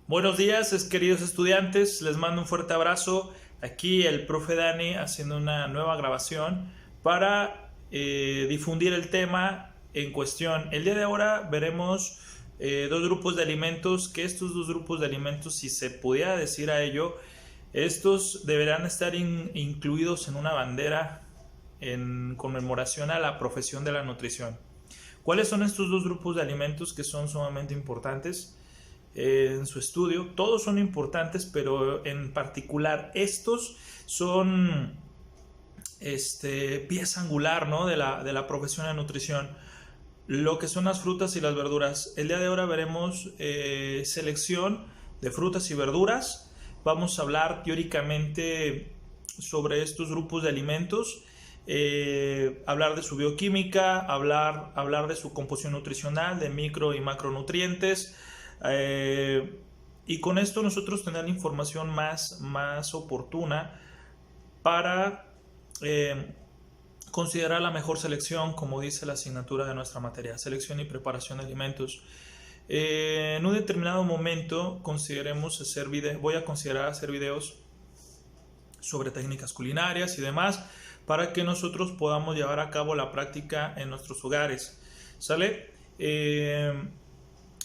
Buenos días, queridos estudiantes, les mando un fuerte abrazo. Aquí el profe Dani haciendo una nueva grabación para difundir el tema en cuestión. El día de ahora veremos dos grupos de alimentos, que estos dos grupos de alimentos, si se pudiera decir a ello, estos deberán estar incluidos en una bandera en conmemoración a la profesión de la nutrición. ¿Cuáles son estos dos grupos de alimentos que son sumamente importantes en su estudio? Todos son importantes, pero en particular estos son pieza angular, ¿no?, de la profesión de nutrición. Lo que son las frutas y las verduras. El día de ahora veremos selección de frutas y verduras. Vamos a hablar teóricamente sobre estos grupos de alimentos, hablar de su bioquímica, hablar de su composición nutricional, de micro y macronutrientes, y con esto nosotros tener la información más oportuna para considerar la mejor selección, como dice la asignatura de nuestra materia, selección y preparación de alimentos. En un determinado momento voy a considerar hacer videos sobre técnicas culinarias y demás, para que nosotros podamos llevar a cabo la práctica en nuestros hogares. ¿Sale?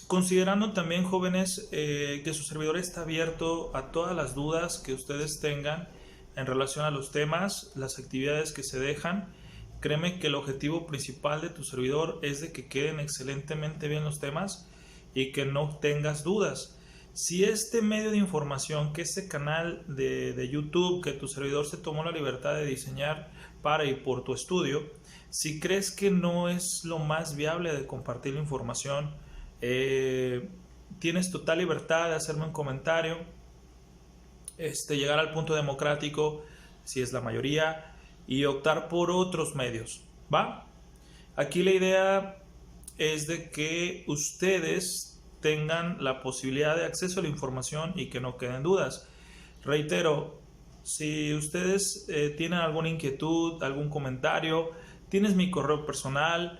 Considerando también, jóvenes, que su servidor está abierto a todas las dudas que ustedes tengan en relación a los temas, las actividades que se dejan. Créeme que el objetivo principal de tu servidor es de que queden excelentemente bien los temas y que no tengas dudas. Si este medio de información, que este canal de YouTube que tu servidor se tomó la libertad de diseñar para y por tu estudio, si crees que no es lo más viable de compartir la información, tienes total libertad de hacerme un comentario, llegar al punto democrático, si es la mayoría, y optar por otros medios, ¿va? Aquí la idea es de que ustedes tengan la posibilidad de acceso a la información y que no queden dudas. Reitero, si ustedes tienen alguna inquietud, algún comentario, tienes mi correo personal,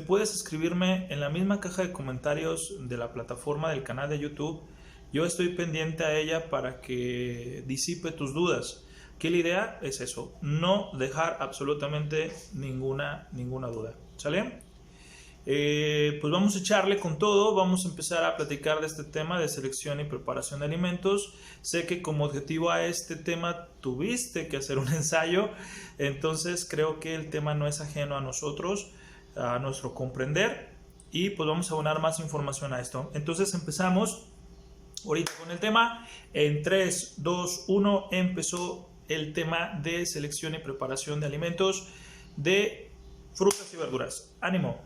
puedes escribirme en la misma caja de comentarios de la plataforma del canal de YouTube. Yo estoy pendiente a ella para que disipe tus dudas. Que la idea es eso, no dejar absolutamente ninguna duda. ¿Sale? Pues vamos a echarle con todo. Vamos a empezar a platicar de este tema de selección y preparación de alimentos. Sé que como objetivo a este tema tuviste que hacer un ensayo, entonces creo que el tema no es ajeno a nosotros, a nuestro comprender, y pues vamos a abonar más información a esto. Entonces empezamos ahorita con el tema. En 3, 2, 1 empezó el tema de selección y preparación de alimentos de frutas y verduras. ¡Ánimo!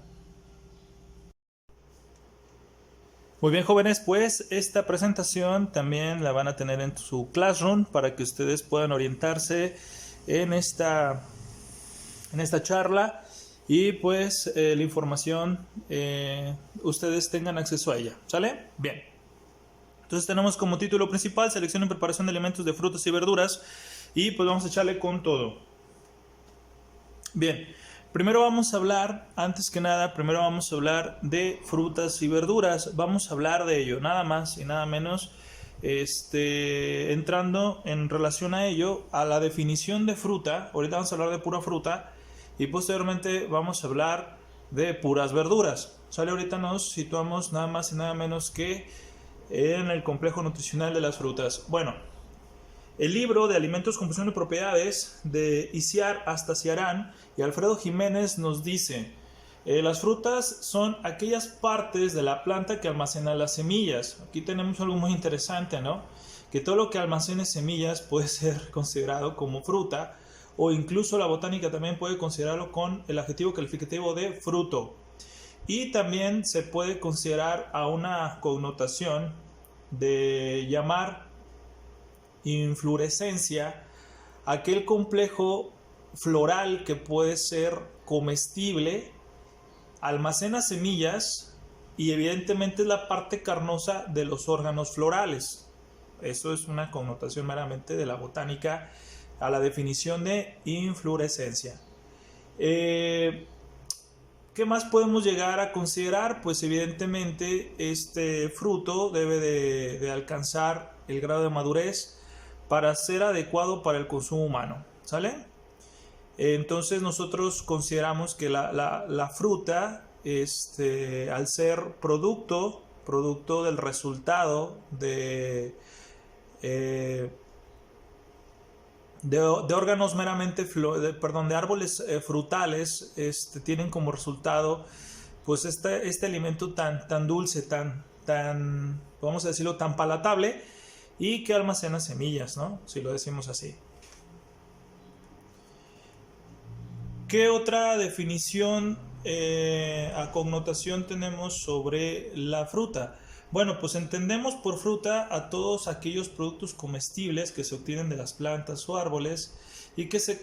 Muy bien, jóvenes, pues esta presentación también la van a tener en su Classroom para que ustedes puedan orientarse en esta charla y pues la información ustedes tengan acceso a ella. ¿Sale? Bien. Entonces tenemos como título principal selección y preparación de alimentos de frutas y verduras, y pues vamos a echarle con todo. Bien. Primero vamos a hablar, antes que nada, de frutas y verduras. Vamos a hablar de ello, nada más y nada menos, entrando en relación a ello, a la definición de fruta. Ahorita vamos a hablar de pura fruta y posteriormente vamos a hablar de puras verduras. ¿Sale? Ahorita nos situamos nada más y nada menos que en el complejo nutricional de las frutas. Bueno, el libro de Alimentos, Composición y Propiedades de Isiar Astasiarán y Alfredo Jiménez nos dice: las frutas son aquellas partes de la planta que almacenan las semillas. Aquí tenemos algo muy interesante, ¿no? Que todo lo que almacene semillas puede ser considerado como fruta, o incluso la botánica también puede considerarlo con el adjetivo calificativo de fruto. Y también se puede considerar a una connotación de llamar inflorescencia aquel complejo floral que puede ser comestible, almacena semillas y evidentemente es la parte carnosa de los órganos florales. Eso es una connotación meramente de la botánica a la definición de inflorescencia. ¿Qué más podemos llegar a considerar? Pues evidentemente este fruto debe de alcanzar el grado de madurez para ser adecuado para el consumo humano, ¿sale? Entonces nosotros consideramos que la fruta, al ser producto del resultado de órganos meramente, de árboles frutales, tienen como resultado pues este alimento tan dulce, vamos a decirlo, tan palatable, y que almacena semillas, ¿no? Si lo decimos así. ¿Qué otra definición a connotación tenemos sobre la fruta? Bueno, pues entendemos por fruta a todos aquellos productos comestibles que se obtienen de las plantas o árboles y que se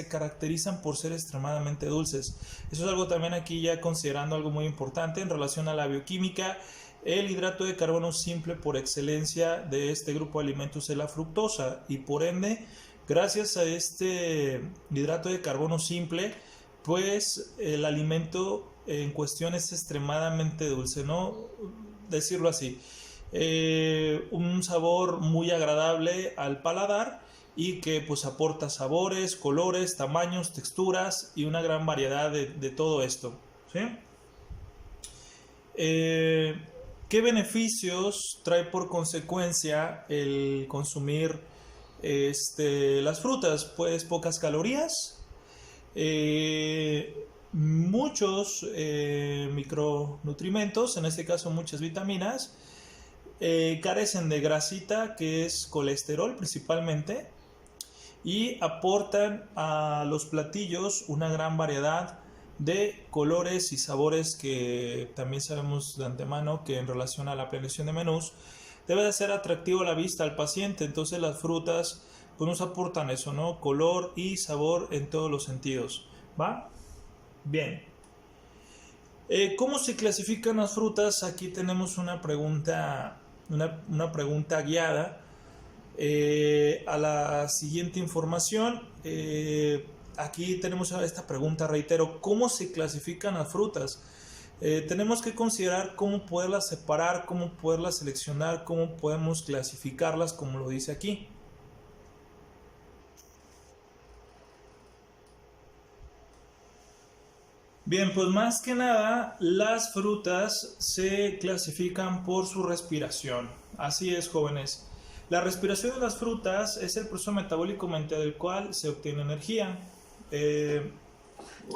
caracterizan por ser extremadamente dulces. Eso es algo también aquí ya considerando algo muy importante en relación a la bioquímica. El hidrato de carbono simple por excelencia de este grupo de alimentos es la fructosa, y por ende, gracias a este hidrato de carbono simple, pues el alimento en cuestión es extremadamente dulce, ¿no? Decirlo así. Un sabor muy agradable al paladar y que pues aporta sabores, colores, tamaños, texturas y una gran variedad de todo esto, ¿sí? ¿Qué beneficios trae por consecuencia el consumir las frutas? Pues pocas calorías, muchos micronutrimentos, en este caso muchas vitaminas, carecen de grasita, que es colesterol principalmente, y aportan a los platillos una gran variedad de colores y sabores que también sabemos de antemano que en relación a la planeación de menús debe de ser atractivo a la vista al paciente. Entonces las frutas pues nos aportan eso, ¿no? Color y sabor en todos los sentidos, ¿va? Bien. ¿Cómo se clasifican las frutas? Aquí tenemos una pregunta guiada a la siguiente información. Aquí tenemos esta pregunta, reitero, ¿cómo se clasifican las frutas? Tenemos que considerar cómo poderlas separar, cómo poderlas seleccionar, cómo podemos clasificarlas, como lo dice aquí. Bien, pues más que nada, las frutas se clasifican por su respiración. Así es, jóvenes. La respiración de las frutas es el proceso metabólico mediante el cual se obtiene energía.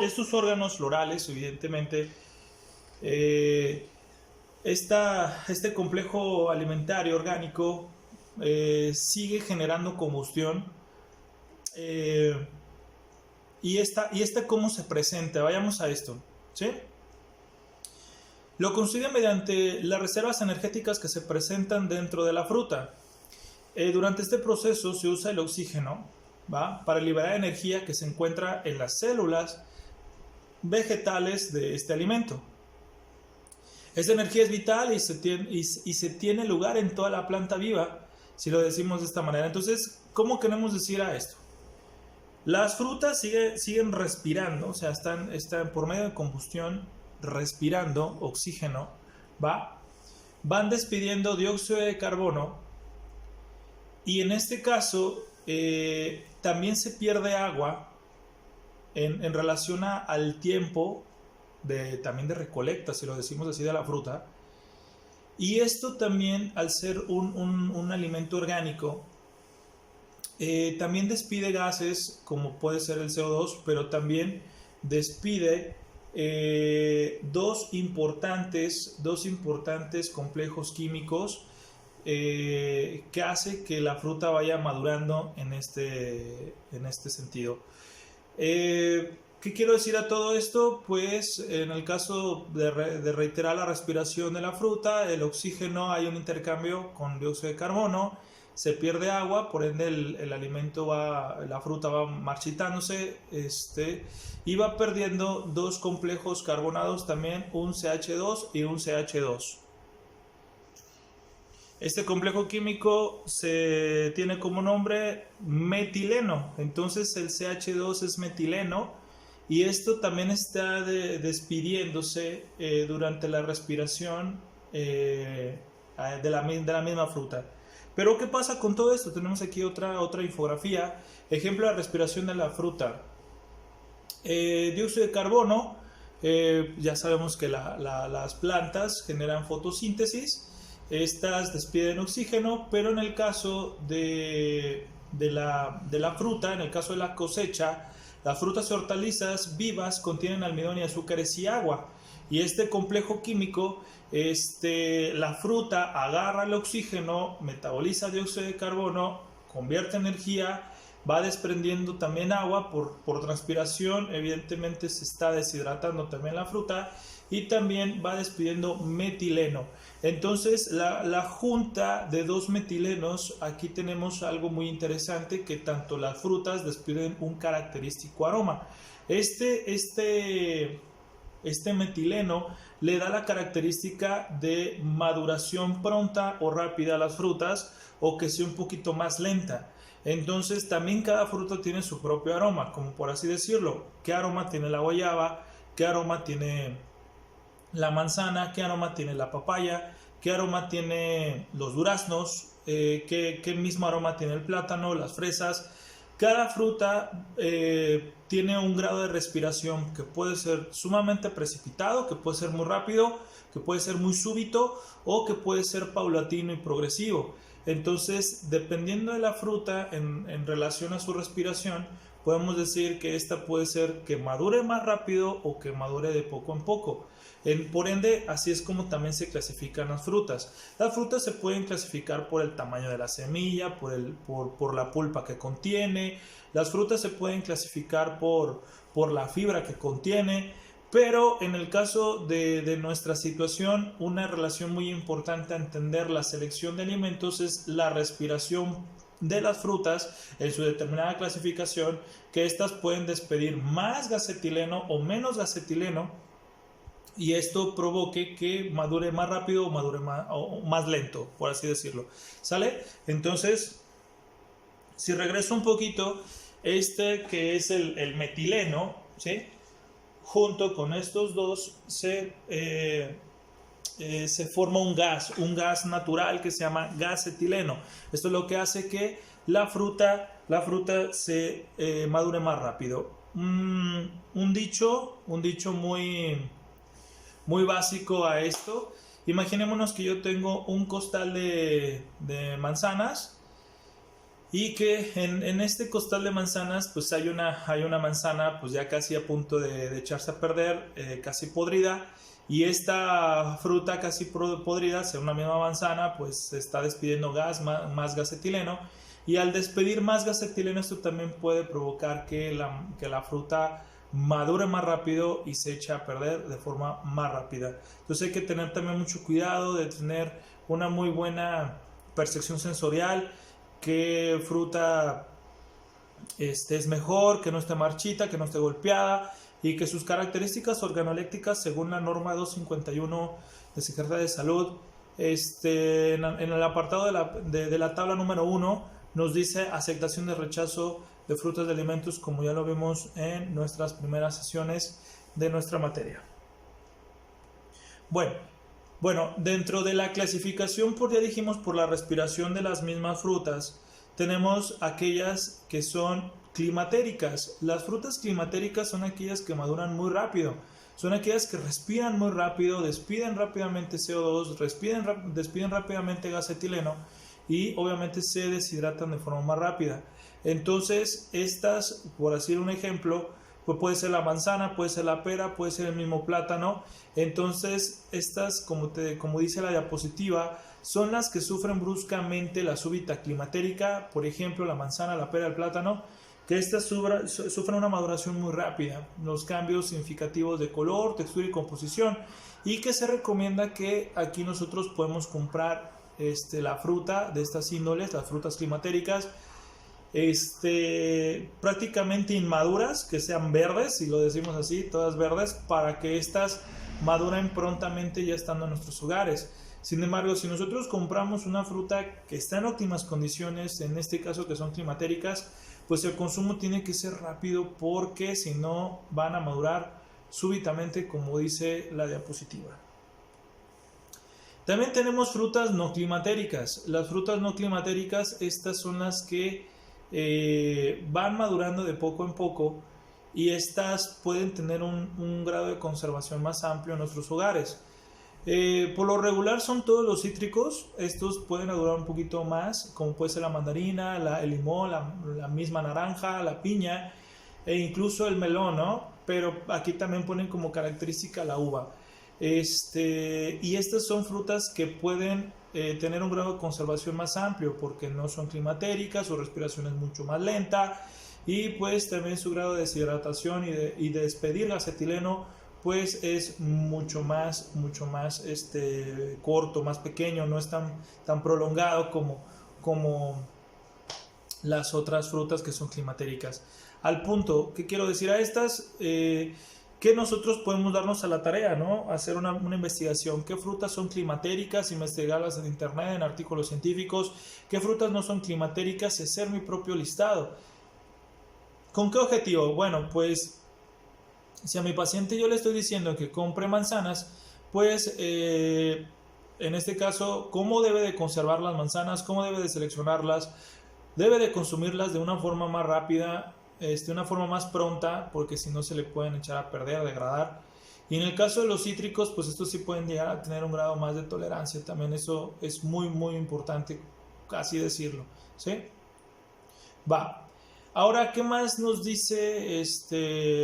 Estos órganos florales, evidentemente, este complejo alimentario orgánico sigue generando combustión. ¿Y esta cómo se presenta? Vayamos a esto, ¿sí? Lo consigue mediante las reservas energéticas que se presentan dentro de la fruta. Durante este proceso se usa el oxígeno, ¿va? Para liberar energía que se encuentra en las células vegetales de este alimento. Esta energía es vital y se tiene lugar en toda la planta viva, si lo decimos de esta manera. Entonces, ¿cómo queremos decir a esto? Las frutas siguen respirando, o sea, están por medio de combustión respirando oxígeno, ¿va? Van despidiendo dióxido de carbono, y en este caso también se pierde agua en relación al tiempo también de recolecta, si lo decimos así, de la fruta. Y esto también, al ser un alimento orgánico, también despide gases como puede ser el CO2, pero también despide dos importantes complejos químicos que hace que la fruta vaya madurando en este sentido. ¿Qué quiero decir a todo esto? Pues en el caso de reiterar la respiración de la fruta, el oxígeno, hay un intercambio con dióxido de carbono, se pierde agua, por ende la fruta va marchitándose, y va perdiendo dos complejos carbonados también, un CH2 y un CH2. Este complejo químico se tiene como nombre metileno. Entonces el CH2 es metileno y esto también está despidiéndose durante la respiración de la misma fruta. Pero ¿qué pasa con todo esto? Tenemos aquí otra infografía, ejemplo de la respiración de la fruta. Dióxido de carbono, ya sabemos que las plantas generan fotosíntesis, estas despiden oxígeno, pero en el caso de la fruta, en el caso de la cosecha, las frutas y hortalizas vivas contienen almidón y azúcares y agua. Y este complejo químico, la fruta agarra el oxígeno, metaboliza dióxido de carbono, convierte energía, va desprendiendo también agua por transpiración, evidentemente se está deshidratando también la fruta, y también va despidiendo metileno. Entonces la junta de dos metilenos, aquí tenemos algo muy interesante, que tanto las frutas despiden un característico aroma. Este metileno le da la característica de maduración pronta o rápida a las frutas, o que sea un poquito más lenta. Entonces también cada fruta tiene su propio aroma, como por así decirlo. ¿Qué aroma tiene la guayaba? ¿Qué aroma tiene la manzana? ¿Qué aroma tiene la papaya? ¿Qué aroma tiene los duraznos? ¿Qué mismo aroma tiene el plátano? Las fresas. Cada fruta tiene un grado de respiración que puede ser sumamente precipitado, que puede ser muy rápido, que puede ser muy súbito, o que puede ser paulatino y progresivo. Entonces, dependiendo de la fruta en relación a su respiración, podemos decir que esta puede ser que madure más rápido o que madure de poco en poco. Por ende, así es como también se clasifican las frutas. Las frutas se pueden clasificar por el tamaño de la semilla, por la pulpa que contiene. Las frutas se pueden clasificar por la fibra que contiene. Pero en el caso de nuestra situación, una relación muy importante a entender la selección de alimentos es la respiración de las frutas en su determinada clasificación, que estas pueden despedir más gas etileno o menos gas etileno, y esto provoque que madure más rápido o madure más lento, por así decirlo. ¿Sale? Entonces, si regreso un poquito, que es el metileno, ¿sí? Junto con estos dos se forma un gas natural que se llama gas etileno. Esto es lo que hace que la fruta se madure más rápido. Un dicho muy básico a esto: imaginémonos que yo tengo un costal de manzanas, y que en este costal de manzanas pues hay una manzana pues ya casi a punto de echarse a perder, casi podrida, y esta fruta casi podrida, sea una misma manzana, pues está despidiendo más gas etileno, y al despedir más gas etileno esto también puede provocar que la fruta madure más rápido y se echa a perder de forma más rápida. Entonces hay que tener también mucho cuidado de tener una muy buena percepción sensorial, qué fruta es mejor, que no esté marchita, que no esté golpeada, y que sus características organolépticas, según la norma 251 de Secretaría de Salud, en el apartado de la tabla número 1, nos dice aceptación de rechazo de frutas de alimentos, como ya lo vimos en nuestras primeras sesiones de nuestra materia. Bueno, dentro de la clasificación, ya dijimos, por la respiración de las mismas frutas, tenemos aquellas que son climatéricas. Las frutas climatéricas son aquellas que maduran muy rápido, son aquellas que respiran muy rápido, despiden rápidamente CO2, despiden rápidamente gas etileno, y obviamente se deshidratan de forma más rápida. Entonces estas, por decir un ejemplo, pues puede ser la manzana, puede ser la pera, puede ser el mismo plátano. Entonces estas, como dice la diapositiva, son las que sufren bruscamente la súbita climatérica. Por ejemplo, la manzana, la pera, el plátano, que estas sufren una maduración muy rápida, los cambios significativos de color, textura y composición, y que se recomienda que aquí nosotros podemos comprar la fruta de estas índoles, las frutas climatéricas, prácticamente inmaduras, que sean verdes, si lo decimos así, todas verdes, para que estas maduren prontamente ya estando en nuestros hogares. Sin embargo, si nosotros compramos una fruta que está en óptimas condiciones, en este caso que son climatéricas, pues el consumo tiene que ser rápido porque si no van a madurar súbitamente, como dice la diapositiva. También tenemos frutas no climatéricas. Las frutas no climatéricas, estas son las que van madurando de poco en poco y estas pueden tener un grado de conservación más amplio en nuestros hogares. Por lo regular son todos los cítricos. Estos pueden durar un poquito más, como puede ser la mandarina, el limón, la misma naranja, la piña e incluso el melón, ¿no? Pero aquí también ponen como característica la uva. Y estas son frutas que pueden tener un grado de conservación más amplio porque no son climatéricas, su respiración es mucho más lenta y pues también su grado de deshidratación y de despedir acetileno pues es mucho más corto, más pequeño, no es tan prolongado como las otras frutas que son climatéricas. Al punto, ¿qué quiero decir a estas? Que nosotros podemos darnos a la tarea, ¿no? Hacer una investigación. ¿Qué frutas son climatéricas? Investigarlas en internet, en artículos científicos. ¿Qué frutas no son climatéricas? Y hacer mi propio listado. ¿Con qué objetivo? Bueno, pues si a mi paciente yo le estoy diciendo que compre manzanas, pues en este caso, ¿cómo debe de conservar las manzanas? ¿Cómo debe de seleccionarlas? Debe de consumirlas de una forma más rápida, una forma más pronta, porque si no se le pueden echar a perder, a degradar. Y en el caso de los cítricos, pues estos sí pueden llegar a tener un grado más de tolerancia. También eso es muy importante, así decirlo, ¿sí? Va. Ahora, ¿qué más nos dice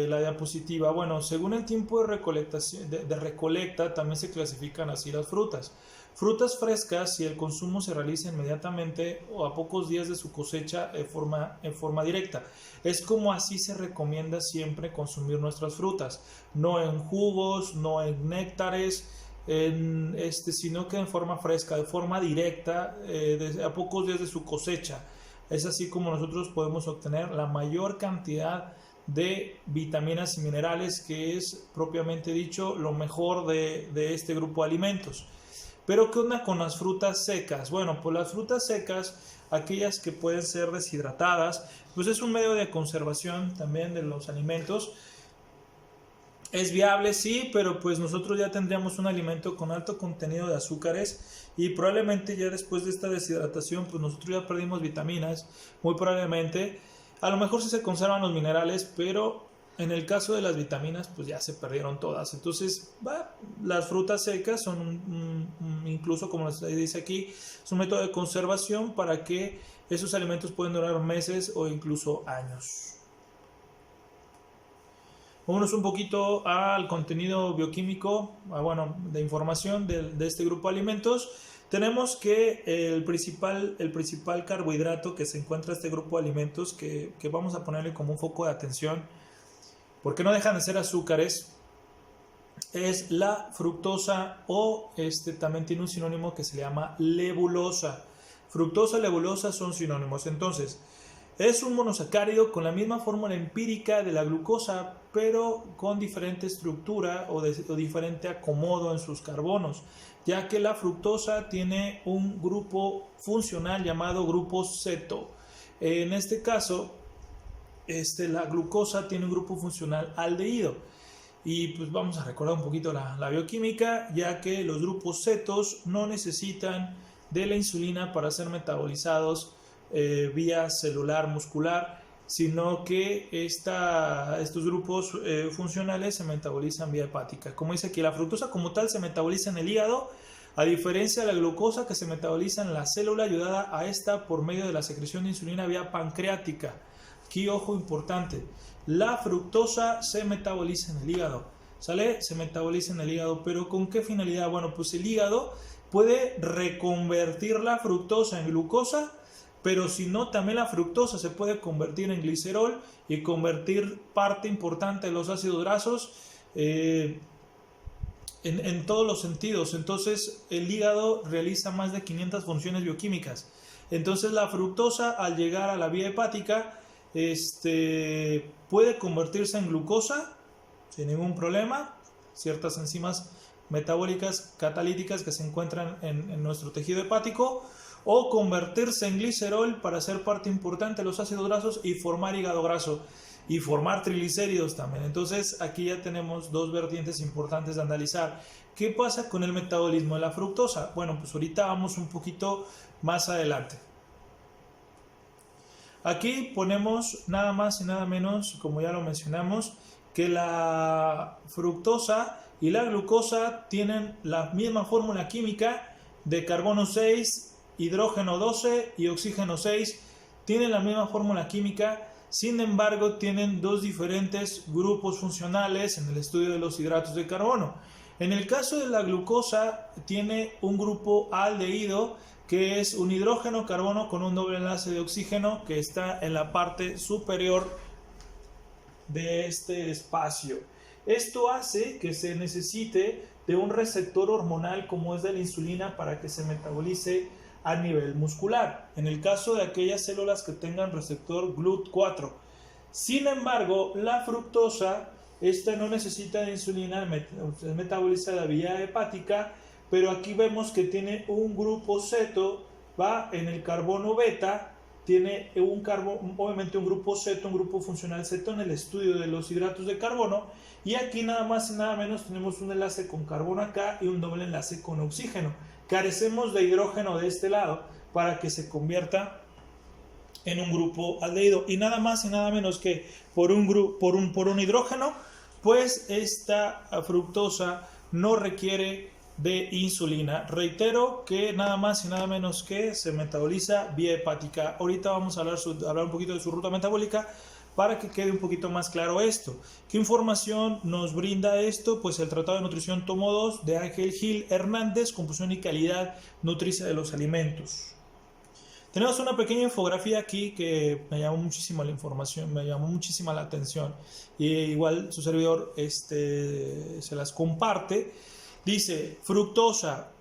la diapositiva? Bueno, según el tiempo de recolecta, también se clasifican así las frutas. Frutas frescas, si el consumo se realiza inmediatamente o a pocos días de su cosecha en forma directa. Es como así se recomienda siempre consumir nuestras frutas. No en jugos, no en néctares, sino que en forma fresca, de forma directa, a pocos días de su cosecha. Es así como nosotros podemos obtener la mayor cantidad de vitaminas y minerales, que es propiamente dicho lo mejor de este grupo de alimentos. Pero ¿qué onda con las frutas secas? Bueno, pues las frutas secas, aquellas que pueden ser deshidratadas, pues es un medio de conservación también de los alimentos. Es viable, sí, pero pues nosotros ya tendríamos un alimento con alto contenido de azúcares y probablemente ya después de esta deshidratación pues nosotros ya perdimos vitaminas, muy probablemente. A lo mejor sí se conservan los minerales, pero en el caso de las vitaminas pues ya se perdieron todas. Entonces las frutas secas son incluso, como les dice aquí, es un método de conservación para que esos alimentos pueden durar meses o incluso años. Vámonos un poquito al contenido bioquímico, de información de este grupo de alimentos. Tenemos que el principal carbohidrato que se encuentra en este grupo de alimentos, que vamos a ponerle como un foco de atención, porque no dejan de ser azúcares, es la fructosa o también tiene un sinónimo que se llama lebulosa. Fructosa y lebulosa son sinónimos. Entonces, es un monosacárido con la misma fórmula empírica de la glucosa, pero con diferente estructura o diferente acomodo en sus carbonos, ya que la fructosa tiene un grupo funcional llamado grupo ceto. En este caso, la glucosa tiene un grupo funcional aldehído. Y pues vamos a recordar un poquito la bioquímica, ya que los grupos cetos no necesitan de la insulina para ser metabolizados vía celular muscular, sino que estos grupos funcionales se metabolizan vía hepática. Como dice aquí, la fructosa como tal se metaboliza en el hígado, a diferencia de la glucosa que se metaboliza en la célula, ayudada a esta por medio de la secreción de insulina vía pancreática. Aquí, ojo importante, la fructosa se metaboliza en el hígado, ¿sale? Se metaboliza en el hígado, pero ¿con qué finalidad? Bueno, pues el hígado puede reconvertir la fructosa en glucosa, pero si no, también la fructosa se puede convertir en glicerol y convertir parte importante de los ácidos grasos en todos los sentidos. Entonces el hígado realiza más de 500 funciones bioquímicas. Entonces la fructosa, al llegar a la vía hepática, puede convertirse en glucosa sin ningún problema. Ciertas enzimas metabólicas catalíticas que se encuentran en nuestro tejido hepático, o convertirse en glicerol para ser parte importante de los ácidos grasos y formar hígado graso y formar triglicéridos también. Entonces aquí ya tenemos dos vertientes importantes de analizar. ¿Qué pasa con el metabolismo de la fructosa? Bueno, pues ahorita vamos un poquito más adelante. Aquí ponemos nada más y nada menos, como ya lo mencionamos, que la fructosa y la glucosa tienen la misma fórmula química de carbono 6, hidrógeno 12 y oxígeno 6. Tienen la misma fórmula química, sin embargo tienen dos diferentes grupos funcionales en el estudio de los hidratos de carbono. En el caso de la glucosa tiene un grupo aldehído que es un hidrógeno carbono con un doble enlace de oxígeno que está en la parte superior de este espacio. Esto hace que se necesite de un receptor hormonal como es de la insulina para que se metabolice a nivel muscular, en el caso de aquellas células que tengan receptor GLUT4. Sin embargo, la fructosa, esta no necesita de insulina, se metaboliza de vía hepática, pero aquí vemos que tiene un grupo ceto, va en el carbono beta, tiene obviamente un grupo ceto, un grupo funcional ceto en el estudio de los hidratos de carbono, y aquí nada más y nada menos tenemos un enlace con carbono acá y un doble enlace con oxígeno. Carecemos de hidrógeno de este lado para que se convierta en un grupo aldehído, y nada más y nada menos que por un hidrógeno, pues esta fructosa no requiere de insulina. Reitero que nada más y nada menos que se metaboliza vía hepática. Ahorita vamos a hablar un poquito de su ruta metabólica para que quede un poquito más claro esto. ¿Qué información nos brinda esto? Pues el Tratado de Nutrición tomo 2 de Ángel Gil Hernández, composición y calidad nutricia de los alimentos. Tenemos una pequeña infografía aquí que me llamó muchísimo la información, me llamó muchísima la atención, y igual su servidor se las comparte. Dice: fructosa,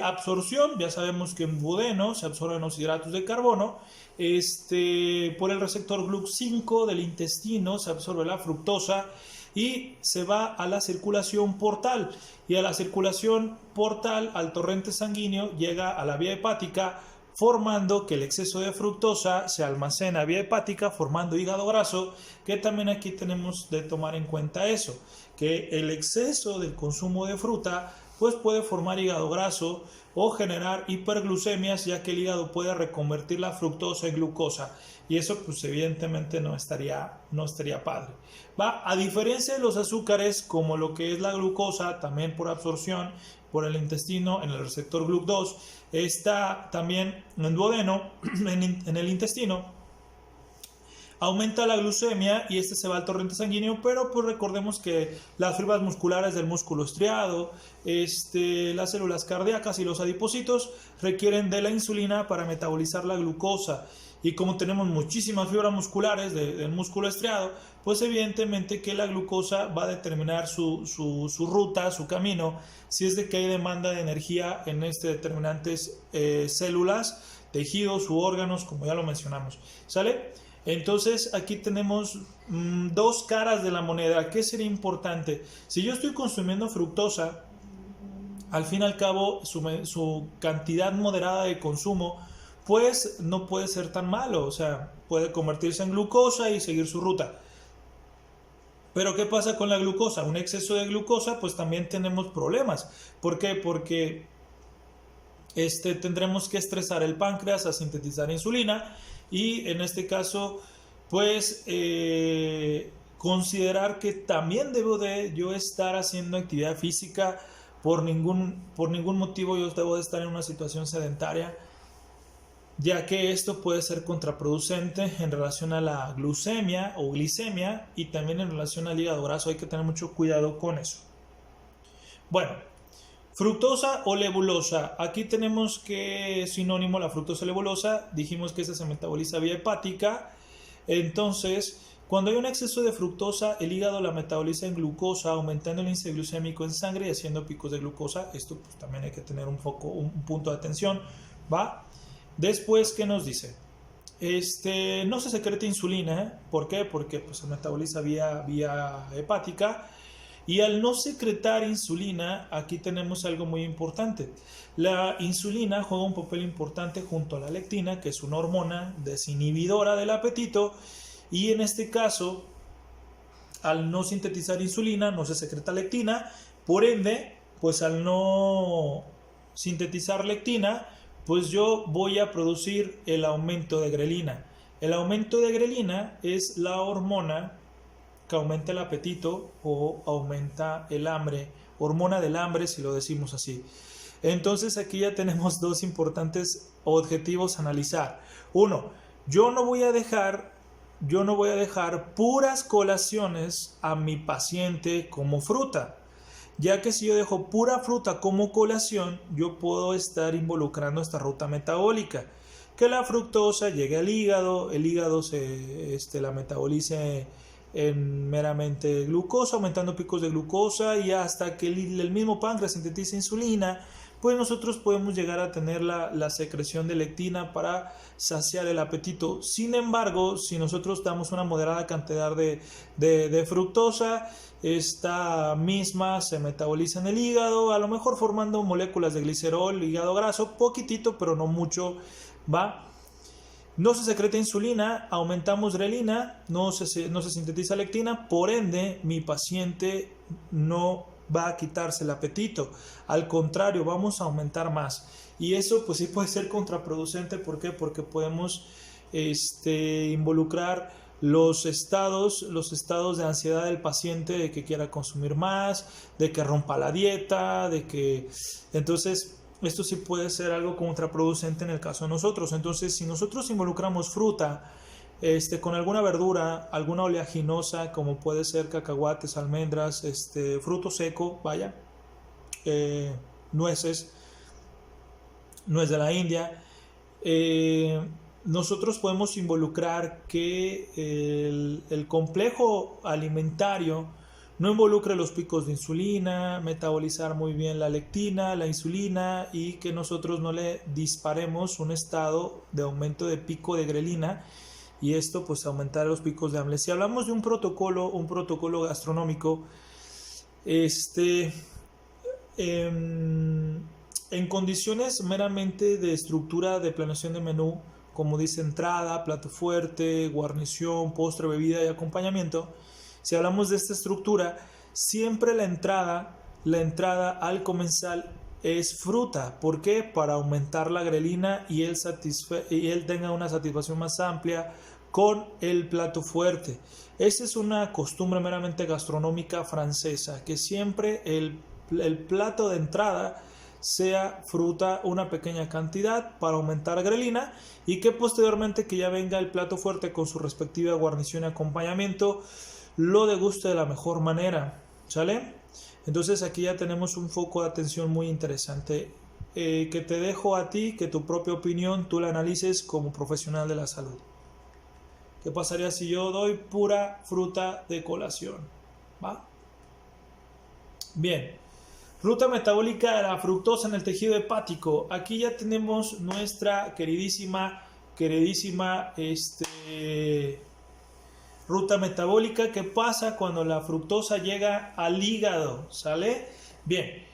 absorción, ya sabemos que en duodeno se absorben los hidratos de carbono, por el receptor GLUT5 del intestino se absorbe la fructosa y se va a la circulación portal, y a la circulación portal, al torrente sanguíneo, llega a la vía hepática, formando que el exceso de fructosa se almacena vía hepática, formando hígado graso, que también aquí tenemos de tomar en cuenta eso, que el exceso del consumo de fruta pues puede formar hígado graso o generar hiperglucemias, ya que el hígado puede reconvertir la fructosa en glucosa, y eso pues evidentemente no estaría padre. A diferencia de los azúcares, como lo que es la glucosa, también por absorción por el intestino en el receptor GLUT2, está también en duodeno, en el intestino, aumenta la glucemia y se va al torrente sanguíneo, pero pues recordemos que las fibras musculares del músculo estriado, las células cardíacas y los adipocitos requieren de la insulina para metabolizar la glucosa, y como tenemos muchísimas fibras musculares del músculo estriado, pues evidentemente que la glucosa va a determinar su ruta, su camino, si es de que hay demanda de energía en determinantes células, tejidos u órganos, como ya lo mencionamos, ¿sale? Entonces aquí tenemos dos caras de la moneda. ¿Qué sería importante? Si yo estoy consumiendo fructosa, al fin y al cabo su cantidad moderada de consumo pues no puede ser tan malo, o sea, puede convertirse en glucosa y seguir su ruta. Pero ¿qué pasa con la glucosa? Un exceso de glucosa, pues también tenemos problemas. ¿Por qué? Porque tendremos que estresar el páncreas a sintetizar insulina, y en este caso pues considerar que también debo de yo estar haciendo actividad física. Por ningún motivo yo debo de estar en una situación sedentaria, ya que esto puede ser contraproducente en relación a la glucemia o glicemia, y también en relación al hígado graso. Hay que tener mucho cuidado con eso. Bueno, fructosa o lebulosa. Aquí tenemos que sinónimo la fructosa lebulosa. Dijimos que esta se metaboliza vía hepática. Entonces, cuando hay un exceso de fructosa, el hígado la metaboliza en glucosa, aumentando el índice glucémico en sangre y haciendo picos de glucosa. Esto pues también hay que tener un punto de atención, ¿va? Después, ¿qué nos dice? No se secreta insulina, ¿eh? ¿Por qué? Porque pues, se metaboliza vía hepática. Y al no secretar insulina, aquí tenemos algo muy importante. La insulina juega un papel importante junto a la lectina, que es una hormona desinhibidora del apetito, y en este caso, al no sintetizar insulina, no se secreta lectina, por ende, pues al no sintetizar lectina, pues yo voy a producir el aumento de grelina. El aumento de grelina es la hormona que aumenta el apetito o aumenta el hambre, hormona del hambre si lo decimos así. Entonces aquí ya tenemos dos importantes objetivos a analizar. Uno, yo no voy a dejar puras colaciones a mi paciente como fruta, ya que si yo dejo pura fruta como colación, yo puedo estar involucrando esta ruta metabólica, que la fructosa llegue al hígado, el hígado la metabolice en meramente glucosa, aumentando picos de glucosa, y hasta que el mismo páncreas sintetice insulina, pues nosotros podemos llegar a tener la secreción de lectina para saciar el apetito. Sin embargo, si nosotros damos una moderada cantidad de fructosa, esta misma se metaboliza en el hígado, a lo mejor formando moléculas de glicerol, hígado graso, poquitito, pero no mucho, ¿va? No se secreta insulina, aumentamos grelina, no se sintetiza lectina, por ende mi paciente no va a quitarse el apetito, al contrario, vamos a aumentar más, y eso pues sí puede ser contraproducente. ¿Por qué? Porque podemos involucrar los estados de ansiedad del paciente, de que quiera consumir más, de que rompa la dieta, entonces esto sí puede ser algo contraproducente en el caso de nosotros. Entonces, si nosotros involucramos fruta con alguna verdura, alguna oleaginosa, como puede ser cacahuates, almendras, fruto seco, vaya, nueces, nuez de la India, nosotros podemos involucrar que el complejo alimentario no involucre los picos de insulina, metabolizar muy bien la lectina, la insulina, y que nosotros no le disparemos un estado de aumento de pico de grelina, y esto pues aumentar los picos de hambre. Si hablamos de un protocolo gastronómico, en condiciones meramente de estructura de planeación de menú, como dice entrada, plato fuerte, guarnición, postre, bebida y acompañamiento, si hablamos de esta estructura, siempre la entrada al comensal es fruta. ¿Por qué? Para aumentar la grelina y él tenga una satisfacción más amplia con el plato fuerte. Esa es una costumbre meramente gastronómica francesa, que siempre el plato de entrada sea fruta, una pequeña cantidad para aumentar grelina, y que posteriormente que ya venga el plato fuerte con su respectiva guarnición y acompañamiento, lo deguste de la mejor manera, ¿sale? Entonces aquí ya tenemos un foco de atención muy interesante, que te dejo a ti, que tu propia opinión tú la analices como profesional de la salud. ¿Qué pasaría si yo doy pura fruta de colación? ¿Va? Bien. Ruta metabólica de la fructosa en el tejido hepático. Aquí ya tenemos nuestra queridísima ruta metabólica. ¿Qué pasa cuando la fructosa llega al hígado? ¿Sale? Bien.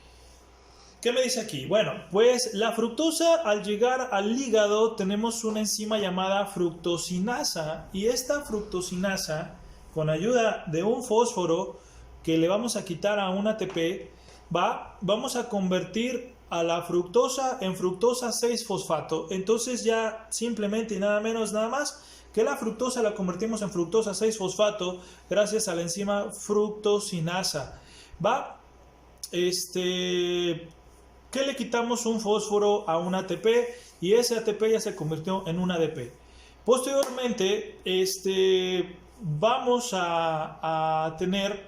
¿Qué me dice aquí? Bueno, pues la fructosa, al llegar al hígado, tenemos una enzima llamada fructosinasa, y esta fructosinasa, con ayuda de un fósforo que le vamos a quitar a un ATP, vamos a convertir a la fructosa en fructosa 6-fosfato. Entonces ya simplemente y nada menos, nada más que la fructosa la convertimos en fructosa 6-fosfato gracias a la enzima fructosinasa. Que le quitamos un fósforo a un ATP, y ese ATP ya se convirtió en un ADP. Posteriormente vamos a tener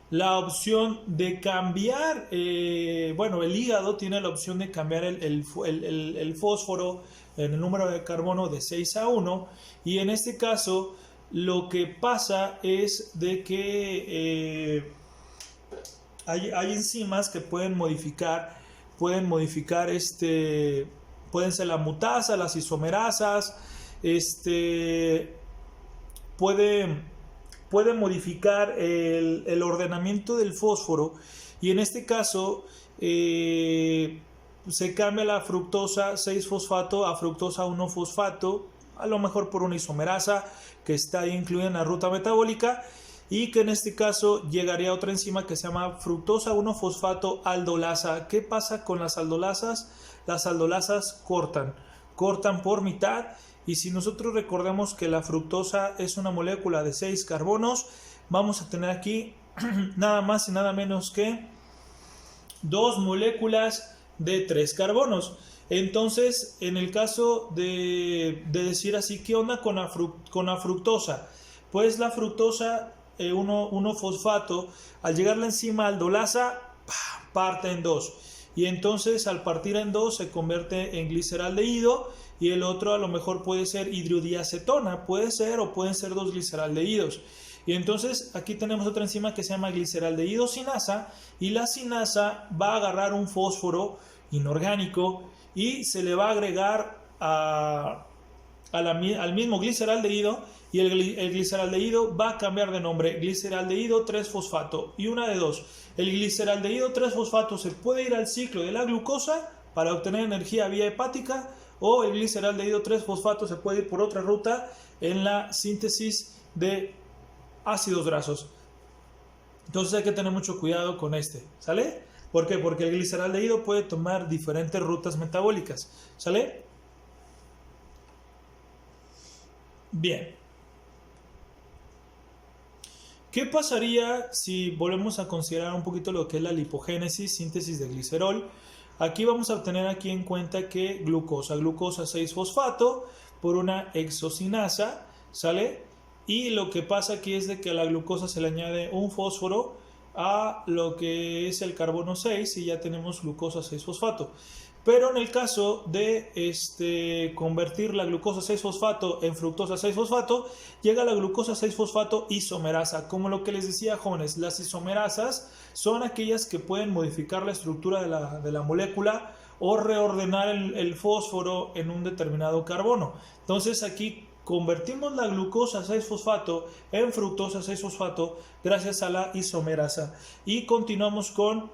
la opción de cambiar, el hígado tiene la opción de cambiar el fósforo en el número de carbono de 6 a 1, y en este caso lo que pasa es de que hay enzimas que pueden modificar, pueden ser la mutasa, las isomerasas, pueden puede modificar el ordenamiento del fósforo, y en este caso se cambia la fructosa 6-fosfato a fructosa 1-fosfato, a lo mejor por una isomerasa que está incluida en la ruta metabólica, y que en este caso llegaría a otra enzima que se llama fructosa 1-fosfato aldolasa. ¿Qué pasa con las aldolasas? Las aldolasas cortan por mitad, y si nosotros recordamos que la fructosa es una molécula de 6 carbonos, vamos a tener aquí nada más y nada menos que 2 moléculas de 3 carbonos. Entonces, en el caso de decir así, ¿qué onda con la fructosa? Pues la fructosa 1-fosfato, al llegar la enzima aldolasa, parte en 2. Y entonces al partir en 2 se convierte en gliceraldehído, y el otro a lo mejor puede ser hidrodiacetona, puede ser, o pueden ser 2 gliceraldehídos. Y entonces aquí tenemos otra enzima que se llama gliceraldehído sinasa, y la sinasa va a agarrar un fósforo inorgánico y se le va a agregar al mismo gliceraldehído, y el gliceraldehído va a cambiar de nombre, gliceraldehído 3-fosfato, y una de dos: el gliceraldehído 3-fosfato se puede ir al ciclo de la glucosa para obtener energía vía hepática, o el gliceraldehído 3-fosfato se puede ir por otra ruta en la síntesis de ácidos grasos. Entonces hay que tener mucho cuidado con ¿sale? ¿Por qué? Porque el gliceraldehído puede tomar diferentes rutas metabólicas, ¿sale? Bien. ¿Qué pasaría si volvemos a considerar un poquito lo que es la lipogénesis, síntesis de glicerol? Aquí vamos a tener aquí en cuenta que glucosa 6-fosfato por una hexocinasa, ¿sale? Y lo que pasa aquí es de que a la glucosa se le añade un fósforo a lo que es el carbono 6, y ya tenemos glucosa 6-fosfato. Pero en el caso de convertir la glucosa 6-fosfato en fructosa 6-fosfato, llega la glucosa 6-fosfato isomerasa. Como lo que les decía, jóvenes, las isomerasas son aquellas que pueden modificar la estructura de la molécula o reordenar el fósforo en un determinado carbono. Entonces aquí convertimos la glucosa 6-fosfato en fructosa 6-fosfato gracias a la isomerasa, y continuamos con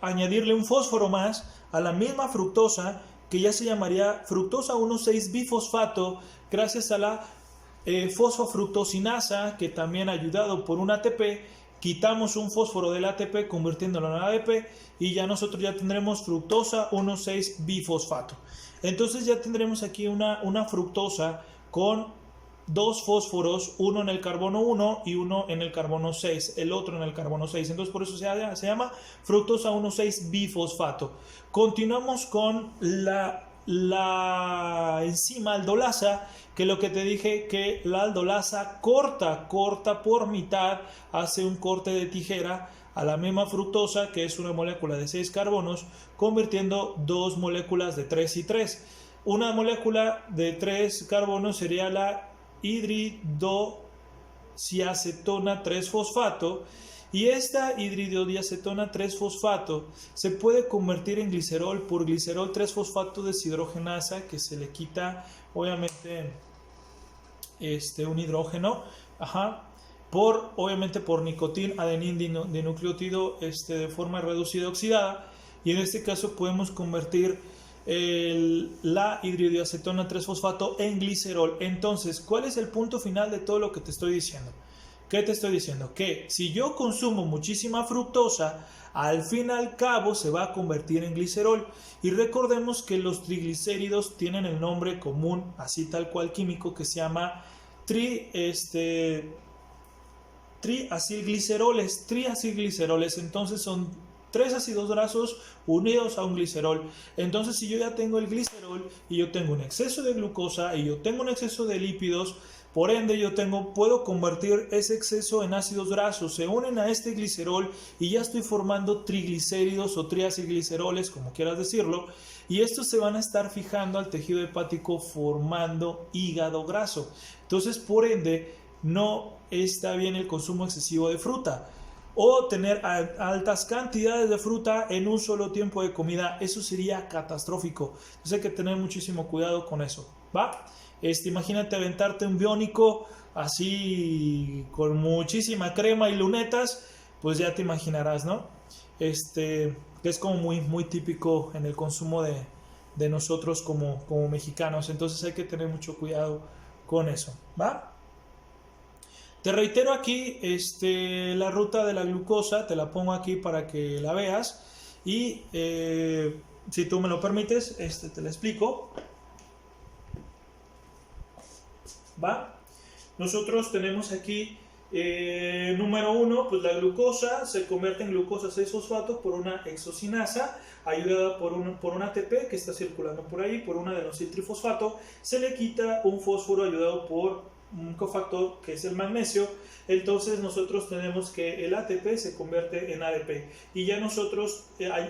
añadirle un fósforo más a la misma fructosa, que ya se llamaría fructosa 1,6-bifosfato, gracias a la fosfofructosinasa, que también ayudado por un ATP, quitamos un fósforo del ATP convirtiéndolo en ADP, y ya nosotros ya tendremos fructosa 1,6-bifosfato. Entonces ya tendremos aquí una fructosa con 2 fósforos, uno en el carbono 1 y uno en el carbono 6, el otro en el carbono 6. Entonces por eso se llama fructosa 1,6-bifosfato. Continuamos con la enzima aldolasa, que lo que te dije, que la aldolasa corta por mitad, hace un corte de tijera a la misma fructosa, que es una molécula de 6 carbonos, convirtiendo 2 moléculas de 3 y 3. Una molécula de 3 carbonos sería la hidridodiacetona 3-fosfato, y esta hidridodiacetona 3-fosfato se puede convertir en glicerol por glicerol 3-fosfato deshidrogenasa, que se le quita obviamente un hidrógeno, obviamente por nicotín adenín dinucleótido de forma reducida oxidada, y en este caso podemos convertir la hidridodiacetona 3-fosfato en glicerol. Entonces, ¿cuál es el punto final de todo lo que te estoy diciendo? ¿Qué te estoy diciendo? Que si yo consumo muchísima fructosa, al fin y al cabo se va a convertir en glicerol. Y recordemos que los triglicéridos tienen el nombre común, así tal cual químico, que se llama triacilgliceroles. Entonces son 3 ácidos grasos unidos a un glicerol. Entonces, si yo ya tengo el glicerol y yo tengo un exceso de glucosa y yo tengo un exceso de lípidos, por ende puedo convertir ese exceso en ácidos grasos, se unen a este glicerol y ya estoy formando triglicéridos o triacilgliceroles, como quieras decirlo, y estos se van a estar fijando al tejido hepático formando hígado graso. Entonces, por ende, no está bien el consumo excesivo de fruta o tener altas cantidades de fruta en un solo tiempo de comida. Eso sería catastrófico. Entonces hay que tener muchísimo cuidado con eso. ¿va? Imagínate aventarte un biónico así con muchísima crema y lunetas, pues ya te imaginarás, ¿no? Que es como muy típico en el consumo de nosotros como mexicanos. Entonces hay que tener mucho cuidado con eso, ¿va? Te reitero aquí la ruta de la glucosa, te la pongo aquí para que la veas y si tú me lo permites, te la explico. ¿Va? Nosotros tenemos aquí número 1, pues la glucosa se convierte en glucosa 6-fosfato por una hexocinasa ayudada por un ATP que está circulando por ahí, por un adenosine-trifosfato. Se le quita un fósforo ayudado por un cofactor que es el magnesio. Entonces nosotros tenemos que el ATP se convierte en ADP y ya nosotros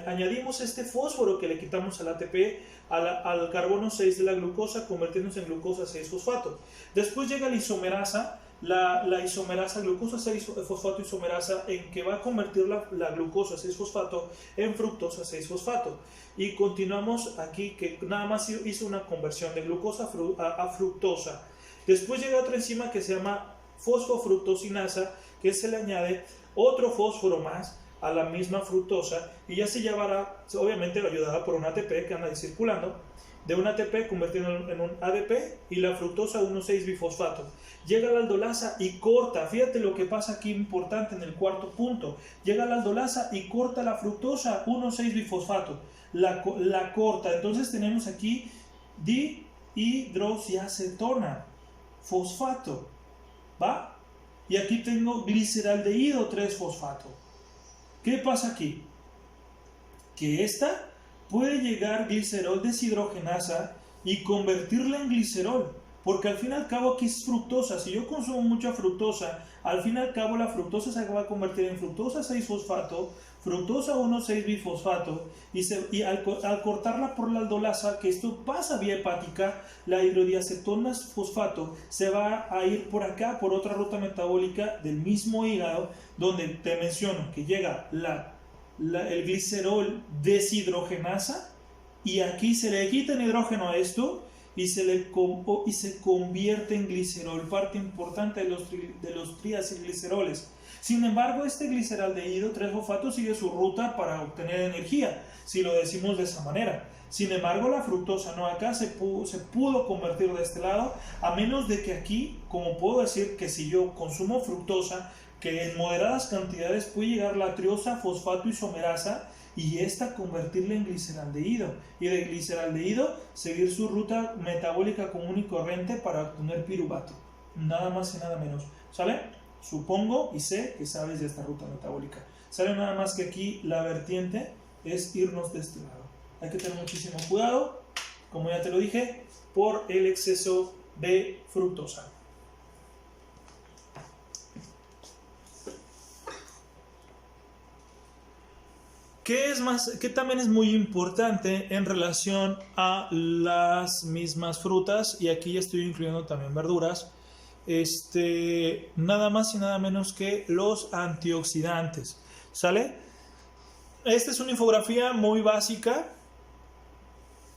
añadimos este fósforo que le quitamos al ATP al carbono 6 de la glucosa, convirtiéndose en glucosa 6-fosfato. Después llega la isomerasa, la isomerasa glucosa 6-fosfato isomerasa, en que va a convertir la glucosa 6-fosfato en fructosa 6-fosfato. Y continuamos aquí que nada más hizo una conversión de glucosa a fructosa. Después llega otra enzima que se llama fosfofructosinasa, que se le añade otro fósforo más a la misma fructosa y ya se llevará, obviamente ayudada por un ATP que anda ahí circulando, de un ATP convertido en un ADP y la fructosa 1,6-bifosfato. Llega la aldolasa y corta, fíjate lo que pasa aquí importante en el cuarto punto, llega la aldolasa y corta la fructosa 1,6-bifosfato, la corta. Entonces tenemos aquí dihidroxiacetona, fosfato, ¿va? Y aquí tengo gliceraldehído 3-fosfato. ¿Qué pasa aquí? Que esta puede llegar glicerol deshidrogenasa y convertirla en glicerol, porque al fin y al cabo aquí es fructosa. Si yo consumo mucha fructosa, al fin y al cabo la fructosa se va a convertir en fructosa 6-fosfato, fructosa 1,6-bifosfato, y al cortarla por la aldolasa, que esto pasa vía hepática, la hidrodiacetona fosfato se va a ir por acá, por otra ruta metabólica del mismo hígado, donde te menciono que llega el glicerol deshidrogenasa, y aquí se le quita el hidrógeno a esto, y se convierte en glicerol, parte importante de los triacilgliceroles. Sin embargo, este gliceraldehído 3-fosfato sigue su ruta para obtener energía, si lo decimos de esa manera. Sin embargo, la fructosa no, acá se pudo convertir de este lado, a menos de que aquí, como puedo decir que si yo consumo fructosa, que en moderadas cantidades puede llegar la triosa fosfato isomerasa y esta convertirla en gliceraldehído, y de gliceraldehído seguir su ruta metabólica común y corriente para obtener piruvato, nada más y nada menos, ¿sale? Supongo y sé que sabes de esta ruta metabólica. Sale nada más que aquí la vertiente es irnos de este lado. Hay que tener muchísimo cuidado, como ya te lo dije, por el exceso de fructosa. ¿Qué también es muy importante en relación a las mismas frutas? Y aquí ya estoy incluyendo también verduras. Nada más y nada menos que los antioxidantes, ¿sale? Esta es una infografía muy básica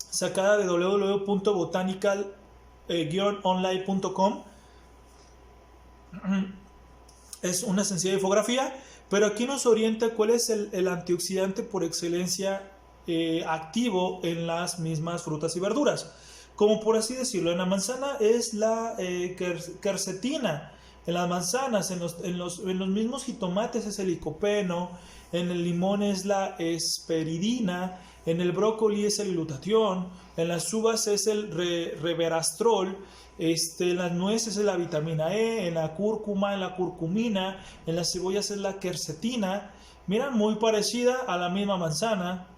sacada de www.botanical-online.com. Es una sencilla infografía, pero aquí nos orienta cuál es el antioxidante por excelencia activo en las mismas frutas y verduras. Como por así decirlo, en la manzana es la quercetina, en las manzanas, en los mismos jitomates es el licopeno, en el limón es la hesperidina, en el brócoli es el glutatión, en las uvas es el reverastrol, en las nueces es la vitamina E, en la cúrcuma, en la curcumina, en las cebollas es la quercetina. Mira, muy parecida a la misma manzana,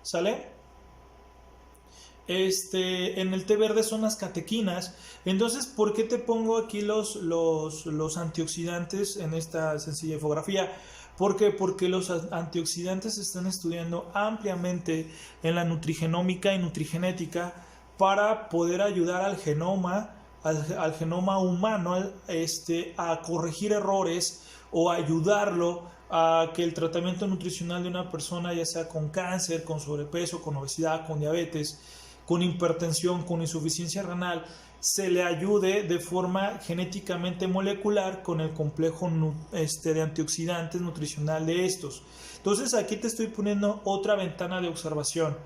¿sale? En el té verde son las catequinas. Entonces, ¿por qué te pongo aquí los antioxidantes en esta sencilla infografía? ¿Por qué? Porque los antioxidantes se están estudiando ampliamente en la nutrigenómica y nutrigenética para poder ayudar al genoma humano a corregir errores o ayudarlo a que el tratamiento nutricional de una persona, ya sea con cáncer, con sobrepeso, con obesidad, con diabetes, con hipertensión, con insuficiencia renal, se le ayude de forma genéticamente molecular con el complejo de antioxidantes nutricional de estos. Entonces aquí te estoy poniendo otra ventana de observación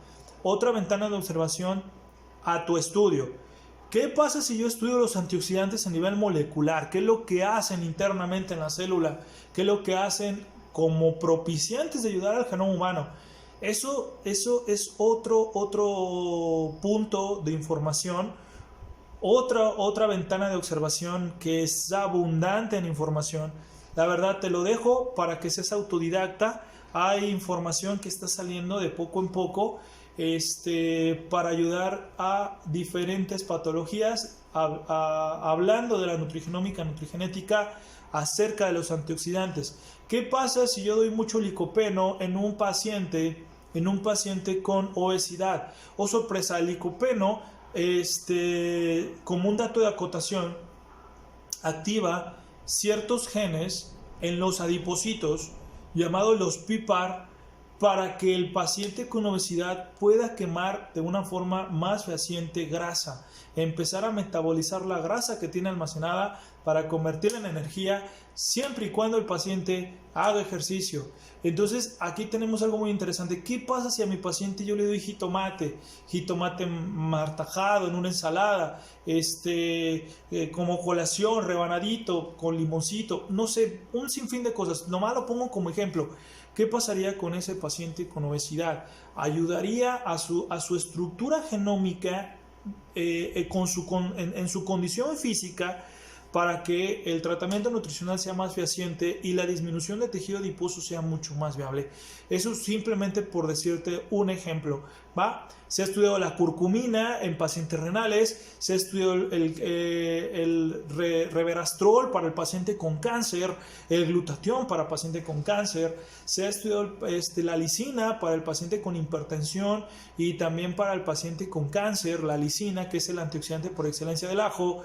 a tu estudio. ¿Qué pasa si yo estudio los antioxidantes a nivel molecular? ¿Qué es lo que hacen internamente en la célula? ¿Qué es lo que hacen como propiciantes de ayudar al genoma humano? Eso es otro punto de información, otra ventana de observación que es abundante en información. La verdad te lo dejo para que seas autodidacta. Hay información que está saliendo de poco en poco para ayudar a diferentes patologías, hablando de la nutrigenómica, nutrigenética, acerca de los antioxidantes. ¿Qué pasa si yo doy mucho licopeno en un paciente con obesidad? Oh sorpresa, el licopeno, como un dato de acotación, activa ciertos genes en los adipocitos llamados los PPAR, para que el paciente con obesidad pueda quemar de una forma más fehaciente grasa, empezar a metabolizar la grasa que tiene almacenada para convertirla en energía, siempre y cuando el paciente haga ejercicio. Entonces aquí tenemos algo muy interesante. ¿Qué pasa si a mi paciente yo le doy jitomate martajado en una ensalada, como colación, rebanadito, con limoncito, no sé, un sinfín de cosas? Nomás lo pongo como ejemplo. ¿Qué pasaría con ese paciente con obesidad? Ayudaría a su estructura genómica en su condición física, para que el tratamiento nutricional sea más fehaciente y la disminución de tejido adiposo sea mucho más viable. Eso simplemente por decirte un ejemplo, ¿va? Se ha estudiado la curcumina en pacientes renales, se ha estudiado el reverastrol para el paciente con cáncer, el glutatión para el paciente con cáncer, se ha estudiado la lisina para el paciente con hipertensión y también para el paciente con cáncer, la lisina, que es el antioxidante por excelencia del ajo.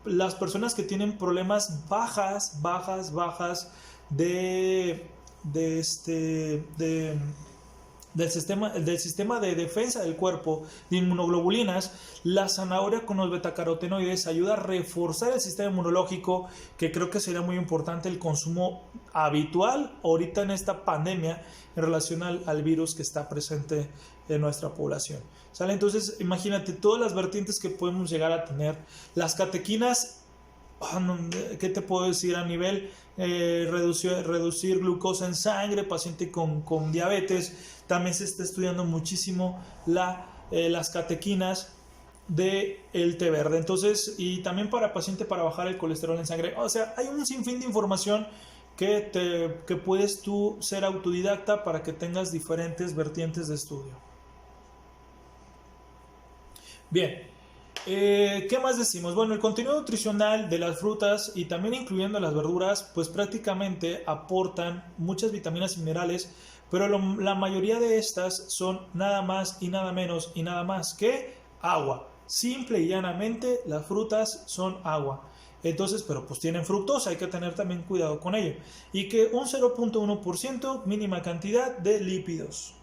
Las personas que tienen problemas bajas del sistema de defensa del cuerpo, de inmunoglobulinas, la zanahoria con los betacarotenoides ayuda a reforzar el sistema inmunológico, que creo que sería muy importante el consumo habitual ahorita en esta pandemia en relación al virus que está presente en nuestra población. ¿Sale? Entonces imagínate todas las vertientes que podemos llegar a tener. Las catequinas, ¿qué te puedo decir? A nivel reducir glucosa en sangre, paciente con diabetes. También se está estudiando muchísimo las catequinas del té verde. Entonces, y también para paciente para bajar el colesterol en sangre. O sea, hay un sinfín de información que puedes tú ser autodidacta para que tengas diferentes vertientes de estudio. Bien, ¿qué más decimos? Bueno, el contenido nutricional de las frutas y también incluyendo las verduras, pues prácticamente aportan muchas vitaminas y minerales, pero la mayoría de estas son nada más y nada menos y nada más que agua. Simple y llanamente, las frutas son agua. Entonces, pero pues tienen fructosa, hay que tener también cuidado con ello. Y que un 0.1% mínima cantidad de lípidos.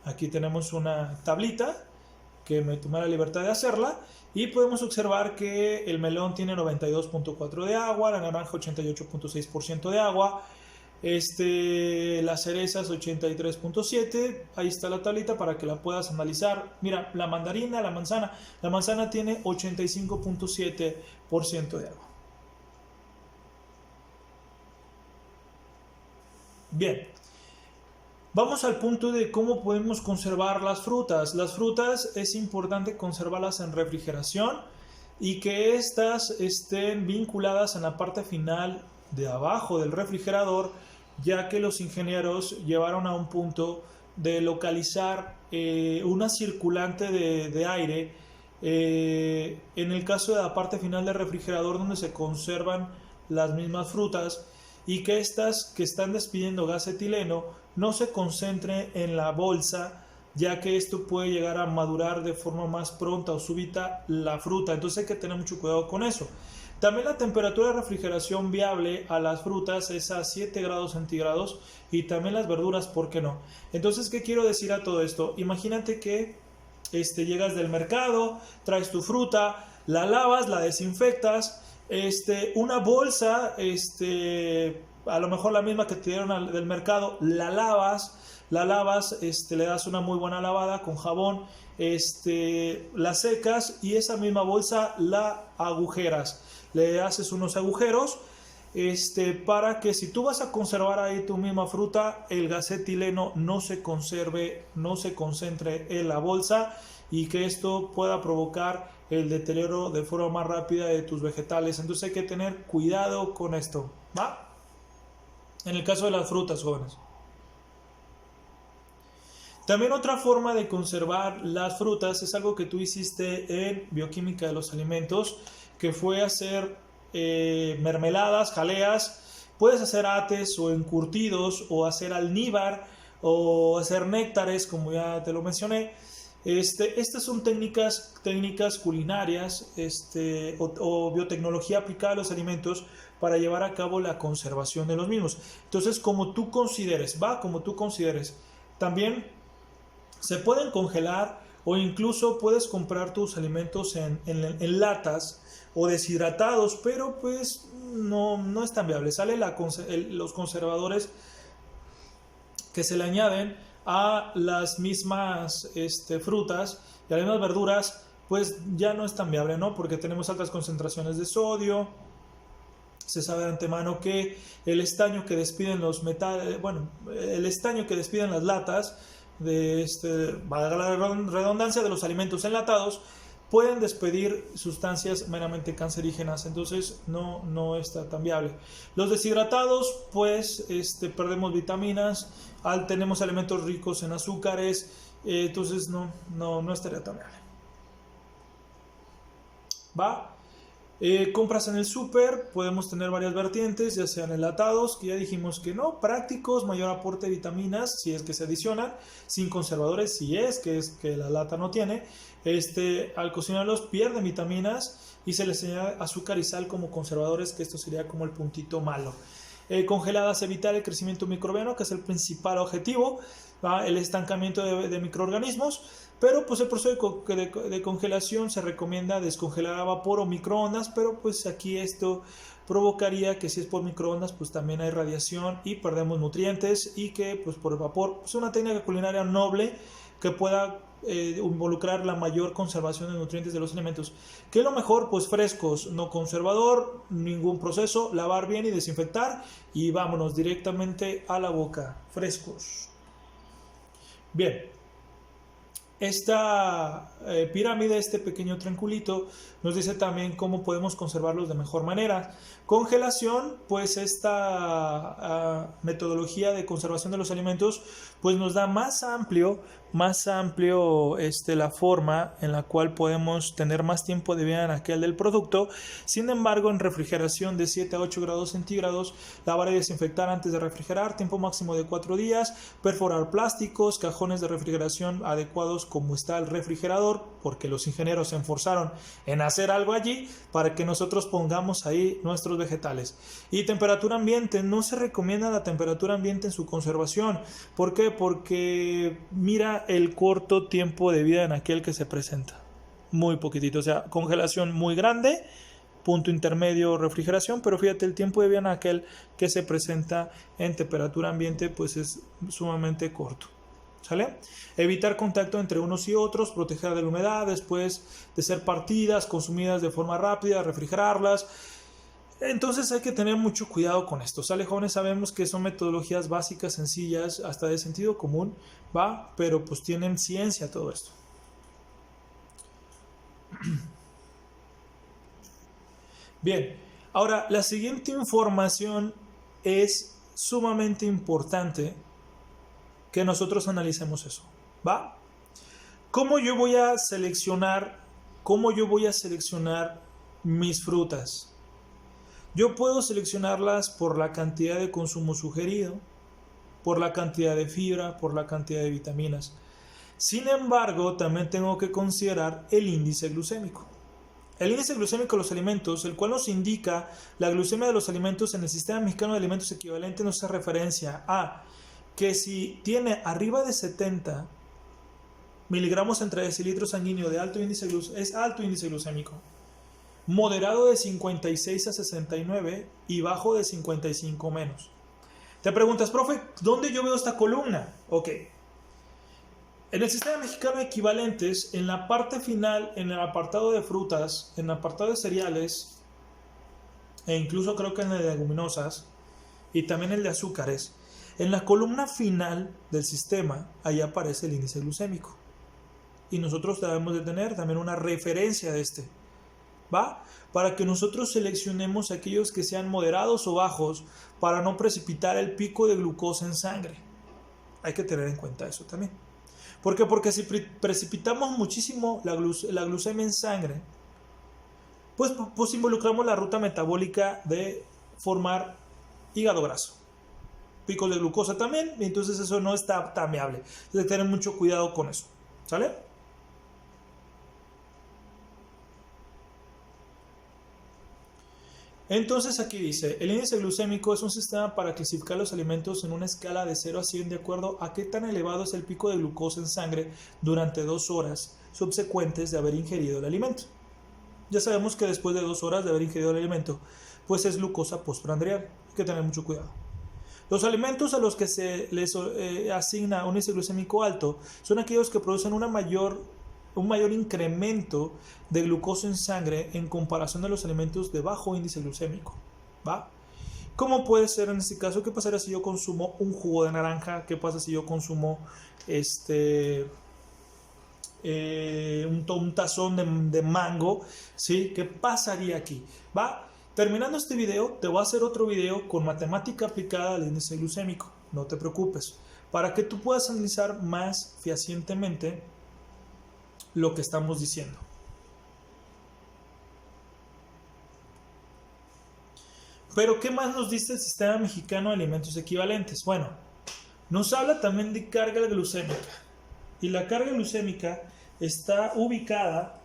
Aquí tenemos una tablita que me tomé la libertad de hacerla y podemos observar que el melón tiene 92.4 de agua, la naranja 88.6% de agua, las cerezas 83.7, ahí está la tablita para que la puedas analizar. Mira, la mandarina, la manzana tiene 85.7% de agua. Bien. Vamos al punto de cómo podemos conservar las frutas. Las frutas es importante conservarlas en refrigeración y que éstas estén vinculadas en la parte final de abajo del refrigerador, ya que los ingenieros llevaron a un punto de localizar una circulante de aire en el caso de la parte final del refrigerador donde se conservan las mismas frutas, y que estas que están despidiendo gas etileno no se concentre en la bolsa, ya que esto puede llegar a madurar de forma más pronta o súbita la fruta. Entonces hay que tener mucho cuidado con eso. También la temperatura de refrigeración viable a las frutas es a 7 grados centígrados y también las verduras, ¿por qué no? Entonces, ¿qué quiero decir a todo esto? Imagínate que llegas del mercado, traes tu fruta, la lavas, la desinfectas, una bolsa, a lo mejor la misma que te dieron del mercado, la lavas, le das una muy buena lavada con jabón, la secas y esa misma bolsa la agujeras, le haces unos agujeros, para que si tú vas a conservar ahí tu misma fruta, el gas etileno no se conserve, no se concentre en la bolsa y que esto pueda provocar el deterioro de forma más rápida de tus vegetales. Entonces hay que tener cuidado con esto, ¿va? En el caso de las frutas, jóvenes. También otra forma de conservar las frutas es algo que tú hiciste en bioquímica de los alimentos, que fue hacer mermeladas, jaleas. Puedes hacer ates o encurtidos o hacer almíbar o hacer néctares, como ya te lo mencioné. Estas son técnicas culinarias o biotecnología aplicada a los alimentos para llevar a cabo la conservación de los mismos. Entonces, como tú consideres, como tú consideres. También se pueden congelar o incluso puedes comprar tus alimentos en latas o deshidratados, pero pues no es tan viable. Sale los conservadores que se le añaden a las mismas frutas y a las mismas verduras, pues ya no es tan viable, ¿no? Porque tenemos altas concentraciones de sodio. Se sabe de antemano que el estaño que despiden los metales, el estaño que despiden las latas valga la redundancia, de los alimentos enlatados, pueden despedir sustancias meramente cancerígenas. Entonces no está tan viable. Los deshidratados, pues perdemos vitaminas, tenemos alimentos ricos en azúcares, entonces no estaría tan viable. ¿Va? Compras en el súper, podemos tener varias vertientes, ya sean enlatados, que ya dijimos que no, prácticos, mayor aporte de vitaminas, si es que se adicionan, sin conservadores, si es que la lata no tiene, al cocinarlos pierden vitaminas y se les añade azúcar y sal como conservadores, que esto sería como el puntito malo. Congeladas, evitar el crecimiento microbiano, que es el principal objetivo, ¿va? El estancamiento de microorganismos, pero pues el proceso de congelación se recomienda descongelar a vapor o microondas, pero pues aquí esto provocaría que si es por microondas pues también hay radiación y perdemos nutrientes, y que pues por el vapor es una técnica culinaria noble que pueda involucrar la mayor conservación de nutrientes de los alimentos. ¿Qué es lo mejor? Pues frescos, no conservador, ningún proceso, lavar bien y desinfectar y vámonos directamente a la boca, frescos. Bien, esta pirámide, este pequeño triangulito, nos dice también cómo podemos conservarlos de mejor manera. Congelación, pues esta metodología de conservación de los alimentos, pues nos da más amplio la forma en la cual podemos tener más tiempo de vida en aquel del producto. Sin embargo, en refrigeración de 7 a 8 grados centígrados, lavar y desinfectar antes de refrigerar, tiempo máximo de 4 días, perforar plásticos, cajones de refrigeración adecuados como está el refrigerador, porque los ingenieros se esforzaron en hacer algo allí para que nosotros pongamos ahí nuestros vegetales. Y temperatura ambiente, no se recomienda la temperatura ambiente en su conservación. ¿Por qué? Porque mira el corto tiempo de vida en aquel que se presenta, muy poquitito, o sea, congelación muy grande, punto intermedio refrigeración, pero fíjate el tiempo de vida en aquel que se presenta en temperatura ambiente pues es sumamente corto. ¿Sale? Evitar contacto entre unos y otros, proteger de la humedad después de ser partidas, consumidas de forma rápida, refrigerarlas. Entonces hay que tener mucho cuidado con esto, ¿sale, jóvenes? Sabemos que son metodologías básicas, sencillas, hasta de sentido común, ¿va? Pero pues tienen ciencia todo esto. Bien, ahora la siguiente información es sumamente importante que nosotros analicemos eso, ¿va? ¿Cómo yo voy a seleccionar mis frutas? Yo puedo seleccionarlas por la cantidad de consumo sugerido, por la cantidad de fibra, por la cantidad de vitaminas. Sin embargo, también tengo que considerar el índice glucémico. el índice glucémico de los alimentos, el cual nos indica la glucemia de los alimentos en el sistema mexicano de alimentos equivalente, nos hace referencia a que si tiene arriba de 70 miligramos entre decilitros sanguíneo de alto índice es alto índice glucémico, moderado de 56 a 69 y bajo de 55 menos. Te preguntas, profe, ¿dónde yo veo esta columna? Ok. En el sistema mexicano de equivalentes, en la parte final, en el apartado de frutas, en el apartado de cereales, e incluso creo que en el de leguminosas, y también el de azúcares, en la columna final del sistema, ahí aparece el índice glucémico. Y nosotros debemos de tener también una referencia de este, ¿va? Para que nosotros seleccionemos aquellos que sean moderados o bajos para no precipitar el pico de glucosa en sangre. Hay que tener en cuenta eso también. ¿Por qué? Porque si precipitamos muchísimo la glucemia en sangre, pues involucramos la ruta metabólica de formar hígado graso, picos de glucosa también, y entonces eso no está tan viable. Hay que tener mucho cuidado con eso, ¿sale? Entonces aquí dice, el índice glucémico es un sistema para clasificar los alimentos en una escala de 0 a 100 de acuerdo a qué tan elevado es el pico de glucosa en sangre durante 2 horas subsecuentes de haber ingerido el alimento. Ya sabemos que después de 2 horas de haber ingerido el alimento, pues es glucosa postprandial. Hay que tener mucho cuidado. Los alimentos a los que se les asigna un índice glucémico alto son aquellos que producen un mayor incremento de glucosa en sangre en comparación a los alimentos de bajo índice glucémico, ¿va? ¿Cómo puede ser en este caso? ¿Qué pasaría si yo consumo un jugo de naranja? ¿Qué pasa si yo consumo un tazón de mango? ¿Sí? ¿Qué pasaría aquí? ¿Va? Terminando este video, te voy a hacer otro video con matemática aplicada al índice glucémico. No te preocupes. Para que tú puedas analizar más fehacientemente lo que estamos diciendo. Pero ¿qué más nos dice el sistema mexicano de alimentos equivalentes? Bueno, nos habla también de carga glucémica. Y la carga glucémica está ubicada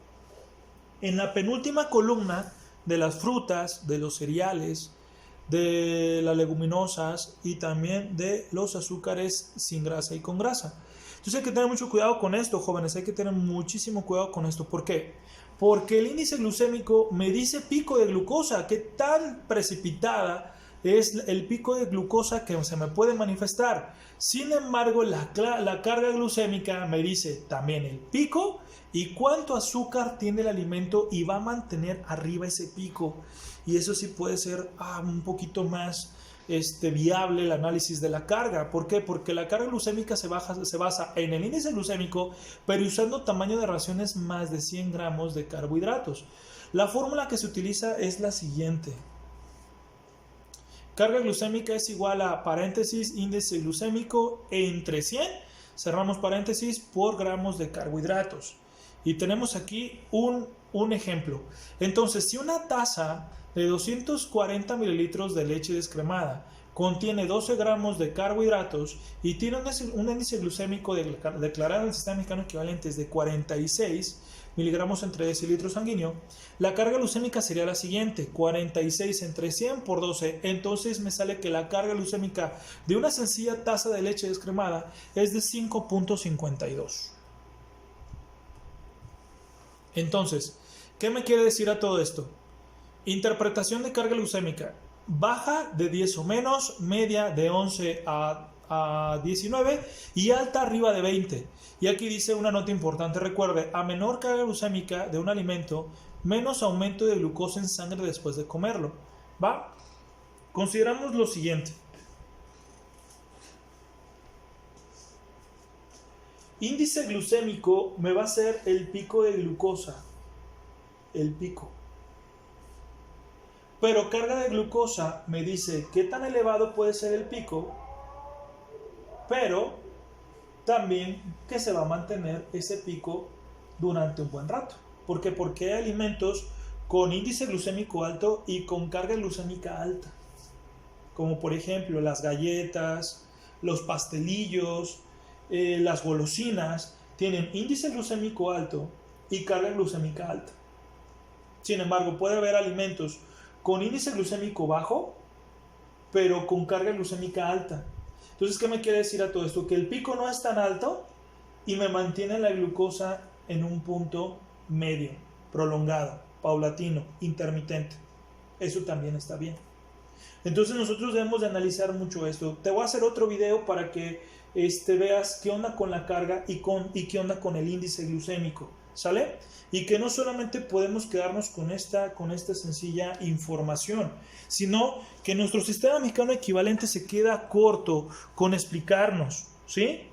en la penúltima columna de las frutas, de los cereales, de las leguminosas y también de los azúcares sin grasa y con grasa. Entonces hay que tener mucho cuidado con esto, jóvenes, hay que tener muchísimo cuidado con esto. ¿Por qué? Porque el índice glucémico me dice pico de glucosa, qué tan precipitada es el pico de glucosa que se me puede manifestar. Sin embargo, la carga glucémica me dice también el pico y cuánto azúcar tiene el alimento y va a mantener arriba ese pico. Y eso sí puede ser un poquito más viable el análisis de la carga. ¿Por qué? Porque la carga glucémica se basa en el índice glucémico, pero usando tamaño de raciones más de 100 gramos de carbohidratos. La fórmula que se utiliza es la siguiente. Carga glucémica es igual a paréntesis índice glucémico entre 100, cerramos paréntesis, por gramos de carbohidratos. Y tenemos aquí un ejemplo. Entonces, si una taza de 240 mililitros de leche descremada contiene 12 gramos de carbohidratos y tiene un índice glucémico declarado en el sistema mexicano equivalentes de 46 miligramos entre decilitros sanguíneo, la carga glucémica sería la siguiente: 46 entre 100 por 12. Entonces me sale que la carga glucémica de una sencilla taza de leche descremada es de 5.52. Entonces, ¿qué me quiere decir a todo esto? Interpretación de carga glucémica: baja de 10 o menos, media de 11 a 19 y alta arriba de 20. Y aquí dice una nota importante: recuerde, a menor carga glucémica de un alimento, menos aumento de glucosa en sangre después de comerlo. ¿Va? Consideramos lo siguiente. Índice glucémico me va a ser el pico de glucosa. El pico. Pero carga de glucosa me dice qué tan elevado puede ser el pico, pero también que se va a mantener ese pico durante un buen rato. ¿Por qué? Porque hay alimentos con índice glucémico alto y con carga glucémica alta, como por ejemplo las galletas, los pastelillos, las golosinas, tienen índice glucémico alto y carga glucémica alta. Sin embargo, puede haber alimentos con índice glucémico bajo, pero con carga glucémica alta. Entonces, ¿qué me quiere decir a todo esto? Que el pico no es tan alto y me mantiene la glucosa en un punto medio, prolongado, paulatino, intermitente. Eso también está bien. Entonces nosotros debemos de analizar mucho esto. Te voy a hacer otro video para que veas qué onda con la carga y qué onda con el índice glucémico, ¿sale? Y que no solamente podemos quedarnos con esta sencilla información, sino que nuestro sistema mexicano equivalente se queda corto con explicarnos, ¿sí?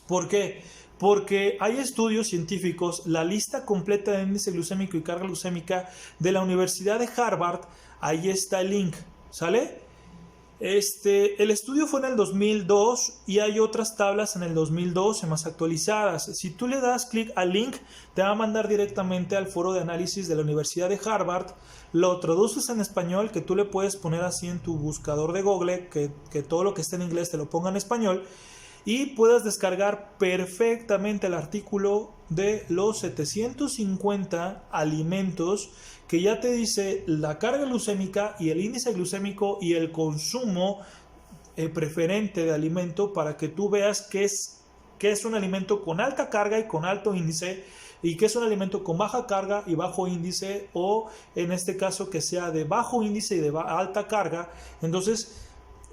¿Por qué? Porque hay estudios científicos, la lista completa de índice glucémico y carga glucémica de la Universidad de Harvard, ahí está el link, ¿sale? El estudio fue en el 2002 y hay otras tablas en el 2012 más actualizadas. Si tú le das clic al link, te va a mandar directamente al foro de análisis de la Universidad de Harvard. Lo traduces en español, que tú le puedes poner así en tu buscador de Google, que todo lo que esté en inglés te lo ponga en español, y puedas descargar perfectamente el artículo de los 750 alimentos que ya te dice la carga glucémica y el índice glucémico y el consumo preferente de alimento, para que tú veas qué es un alimento con alta carga y con alto índice, y qué es un alimento con baja carga y bajo índice, o en este caso que sea de bajo índice y de alta carga. Entonces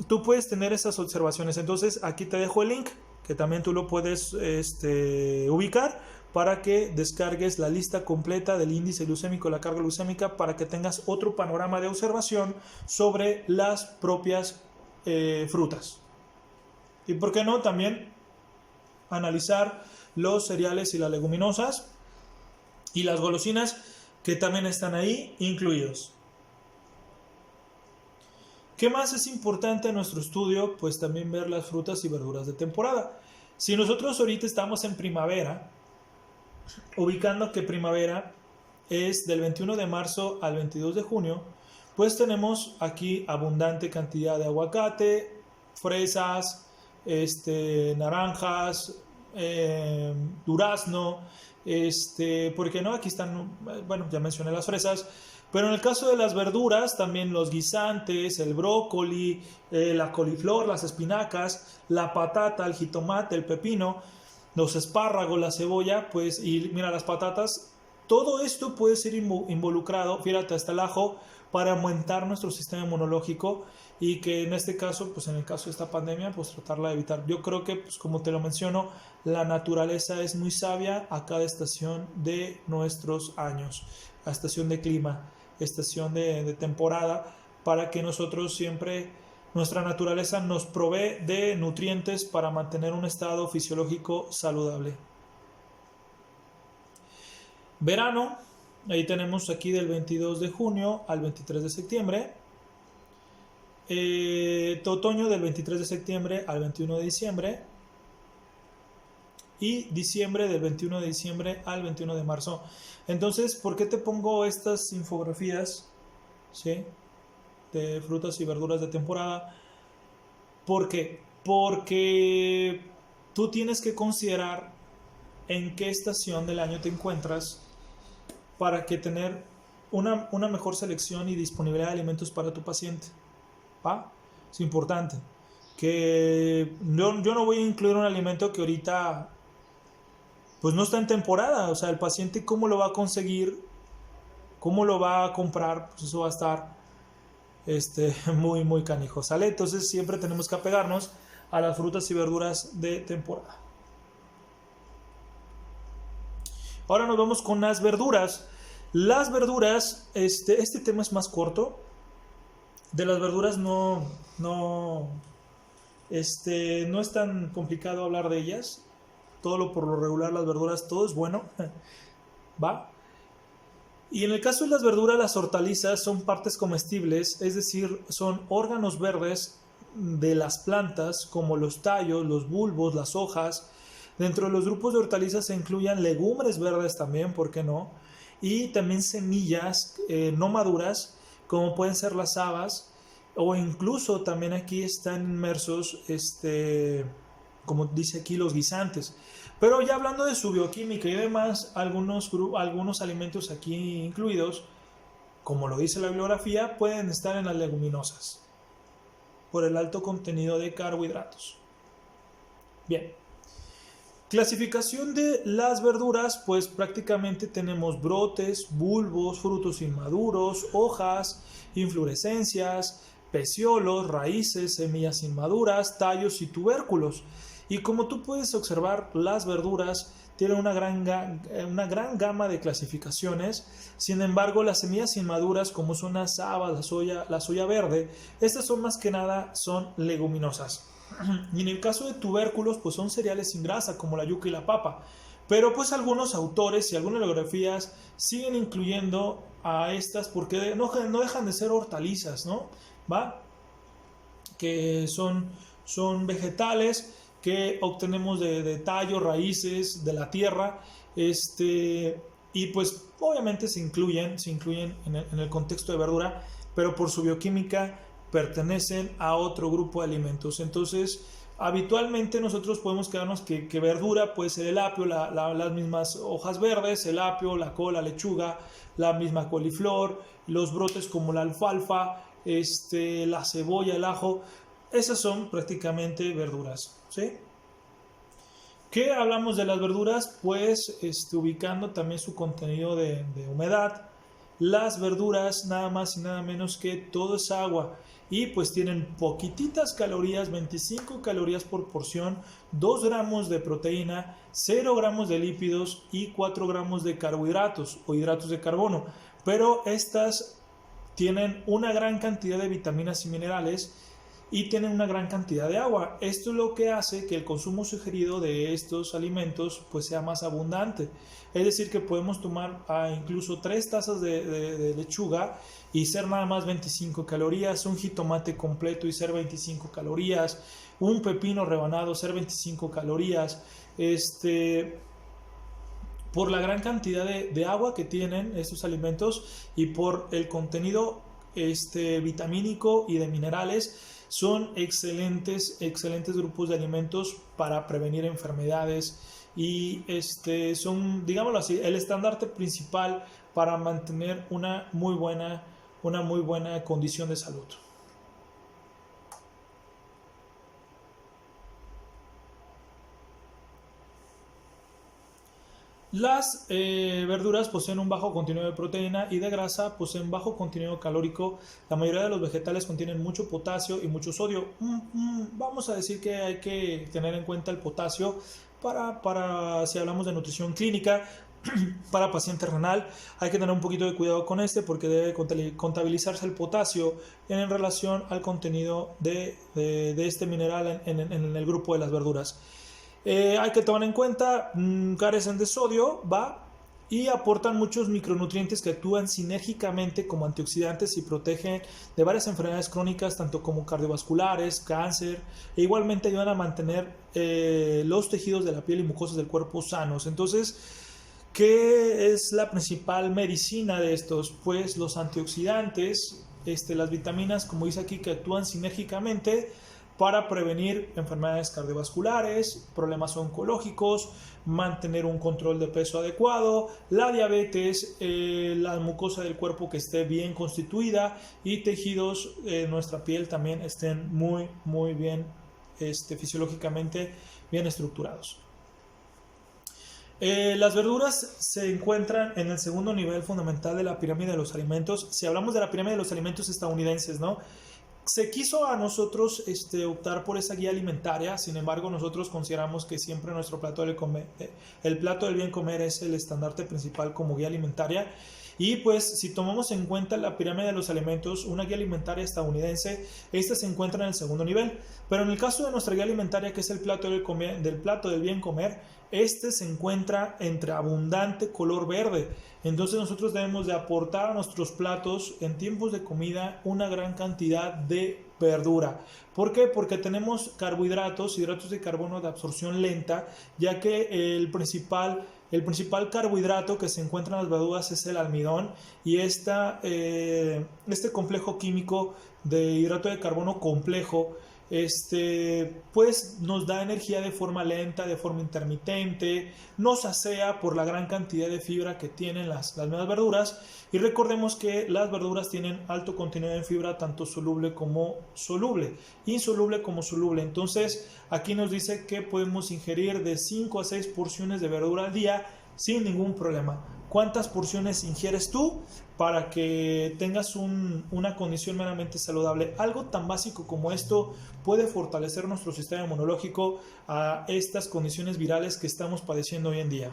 tú puedes tener esas observaciones. Entonces aquí te dejo el link, que también tú lo puedes ubicar, para que descargues la lista completa del índice glucémico, la carga glucémica, para que tengas otro panorama de observación sobre las propias frutas. Y por qué no también analizar los cereales y las leguminosas y las golosinas, que también están ahí incluidos. ¿Qué más es importante en nuestro estudio? Pues también ver las frutas y verduras de temporada. Si nosotros ahorita estamos en primavera, ubicando que primavera es del 21 de marzo al 22 de junio, pues tenemos aquí abundante cantidad de aguacate, fresas, naranjas, durazno, ¿por qué no? Aquí están, bueno, ya mencioné las fresas. Pero en el caso de las verduras, también los guisantes, el brócoli, la coliflor, las espinacas, la patata, el jitomate, el pepino, los espárragos, la cebolla, pues, y mira, las patatas, todo esto puede ser involucrado, fíjate, hasta el ajo, para aumentar nuestro sistema inmunológico, y que en este caso, pues en el caso de esta pandemia, pues tratarla de evitar. Yo creo que, pues como te lo menciono, la naturaleza es muy sabia a cada estación de nuestros años, a estación de clima, estación de temporada, para que nosotros siempre, nuestra naturaleza nos provee de nutrientes para mantener un estado fisiológico saludable. Verano, ahí tenemos aquí del 22 de junio al 23 de septiembre. Otoño del 23 de septiembre al 21 de diciembre. Y diciembre del 21 de diciembre al 21 de marzo. Entonces, ¿por qué te pongo estas infografías, ¿sí?, de frutas y verduras de temporada? ¿Por qué? Porque tú tienes que considerar en qué estación del año te encuentras, para que tener una mejor selección y disponibilidad de alimentos para tu paciente. ¿Va? Es importante que yo no voy a incluir un alimento que ahorita pues no está en temporada. O sea, el paciente, ¿cómo lo va a conseguir? ¿Cómo lo va a comprar? Pues eso va a estar muy, muy canijo, ¿sale? Entonces siempre tenemos que apegarnos a las frutas y verduras de temporada. Ahora nos vamos con las verduras. Las verduras, este tema es más corto. De las verduras no es tan complicado hablar de ellas. Por lo regular, las verduras, todo es bueno. ¿Va? Y en el caso de las verduras, las hortalizas son partes comestibles, es decir, son órganos verdes de las plantas, como los tallos, los bulbos, las hojas. Dentro de los grupos de hortalizas se incluyen legumbres verdes también, ¿por qué no? Y también semillas no maduras, como pueden ser las habas, o incluso también aquí están inmersos como dice aquí, los guisantes. Pero ya hablando de su bioquímica y demás, algunos alimentos aquí incluidos, como lo dice la bibliografía, pueden estar en las leguminosas por el alto contenido de carbohidratos. Bien, clasificación de las verduras, pues prácticamente tenemos brotes, bulbos, frutos inmaduros, hojas, inflorescencias, peciolos, raíces, semillas inmaduras, tallos y tubérculos. Y como tú puedes observar, las verduras tienen una gran gama de clasificaciones. Sin embargo, las semillas inmaduras, como son las habas, la soya verde, estas son más que nada son leguminosas. Y en el caso de tubérculos, pues son cereales sin grasa, como la yuca y la papa. Pero pues algunos autores y algunas bibliografías siguen incluyendo a estas porque no dejan de ser hortalizas, ¿no? ¿Va? Que son vegetales que obtenemos de tallos, raíces, de la tierra, y pues obviamente se incluyen en el contexto de verdura, pero por su bioquímica pertenecen a otro grupo de alimentos. Entonces, habitualmente nosotros podemos quedarnos que verdura puede ser el apio, las mismas hojas verdes, el apio, la col, la lechuga, la misma coliflor, los brotes como la alfalfa, la cebolla, el ajo. Esas son prácticamente verduras, ¿sí? ¿Qué hablamos de las verduras? Pues ubicando también su contenido de humedad. Las verduras nada más y nada menos que todo es agua y pues tienen poquititas calorías, 25 calorías por porción, 2 gramos de proteína, 0 gramos de lípidos y 4 gramos de carbohidratos o hidratos de carbono. Pero estas tienen una gran cantidad de vitaminas y minerales y tienen una gran cantidad de agua. Esto es lo que hace que el consumo sugerido de estos alimentos pues sea más abundante. Es decir, que podemos tomar incluso 3 tazas de lechuga y ser nada más 25 calorías, un jitomate completo y ser 25 calorías, un pepino rebanado ser 25 calorías, por la gran cantidad de agua que tienen estos alimentos y por el contenido vitamínico y de minerales. Son excelentes grupos de alimentos para prevenir enfermedades y son, digámoslo así, el estandarte principal para mantener una muy buena condición de salud. Las verduras poseen un bajo contenido de proteína y de grasa, poseen bajo contenido calórico. La mayoría de los vegetales contienen mucho potasio y mucho sodio. Vamos a decir que hay que tener en cuenta el potasio para si hablamos de nutrición clínica. Para paciente renal hay que tener un poquito de cuidado con porque debe contabilizarse el potasio en relación al contenido de este mineral en el grupo de las verduras. Hay que tomar en cuenta, carecen de sodio, y aportan muchos micronutrientes que actúan sinérgicamente como antioxidantes y protegen de varias enfermedades crónicas, tanto como cardiovasculares, cáncer, e igualmente ayudan a mantener los tejidos de la piel y mucosas del cuerpo sanos. Entonces, ¿qué es la principal medicina de estos? Pues los antioxidantes, las vitaminas, como dice aquí, que actúan sinérgicamente para prevenir enfermedades cardiovasculares, problemas oncológicos, mantener un control de peso adecuado, la diabetes, la mucosa del cuerpo que esté bien constituida y tejidos de nuestra piel también estén muy bien fisiológicamente bien estructurados. Las verduras se encuentran en el segundo nivel fundamental de la pirámide de los alimentos. Si hablamos de la pirámide de los alimentos estadounidenses, ¿no? Se quiso a nosotros optar por esa guía alimentaria. Sin embargo, nosotros consideramos que siempre nuestro plato el plato del bien comer es el estandarte principal como guía alimentaria. Y pues si tomamos en cuenta la pirámide de los alimentos, una guía alimentaria estadounidense, esta se encuentra en el segundo nivel. Pero en el caso de nuestra guía alimentaria, que es el plato del plato del bien comer, se encuentra entre abundante color verde. Entonces nosotros debemos de aportar a nuestros platos en tiempos de comida una gran cantidad de verdura. ¿Por qué? Porque tenemos carbohidratos, hidratos de carbono de absorción lenta, ya que el principal carbohidrato que se encuentra en las verduras es el almidón, y este complejo químico de hidrato de carbono complejo pues nos da energía de forma lenta, de forma intermitente, nos sacia por la gran cantidad de fibra que tienen las mismas verduras. Y recordemos que las verduras tienen alto contenido en fibra, tanto soluble como insoluble como soluble. Entonces aquí nos dice que podemos ingerir de 5 a 6 porciones de verdura al día sin ningún problema. ¿Cuántas porciones ingieres tú para que tengas una condición meramente saludable? Algo tan básico como esto puede fortalecer nuestro sistema inmunológico a estas condiciones virales que estamos padeciendo hoy en día.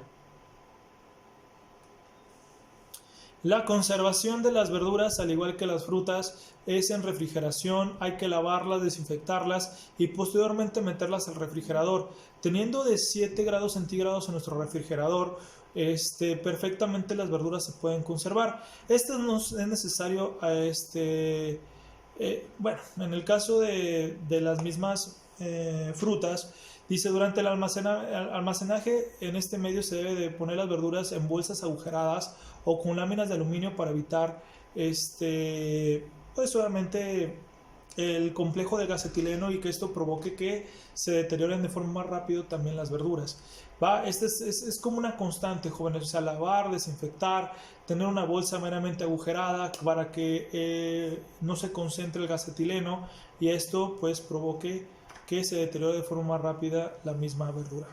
La conservación de las verduras, al igual que las frutas, es en refrigeración. Hay que lavarlas, desinfectarlas y posteriormente meterlas al refrigerador. Teniendo de 7 grados centígrados en nuestro refrigerador, perfectamente las verduras se pueden conservar. Esto no es necesario, bueno, en el caso de las mismas frutas, dice, durante el almacenaje en este medio se debe de poner las verduras en bolsas agujeradas o con láminas de aluminio para evitar pues obviamente el complejo de gas etileno y que esto provoque que se deterioren de forma más rápido también las verduras. ¿Va? Es como una constante, jóvenes, o sea, lavar, desinfectar, tener una bolsa meramente agujerada para que no se concentre el gas etileno y esto pues provoque que se deteriore de forma más rápida la misma verdura.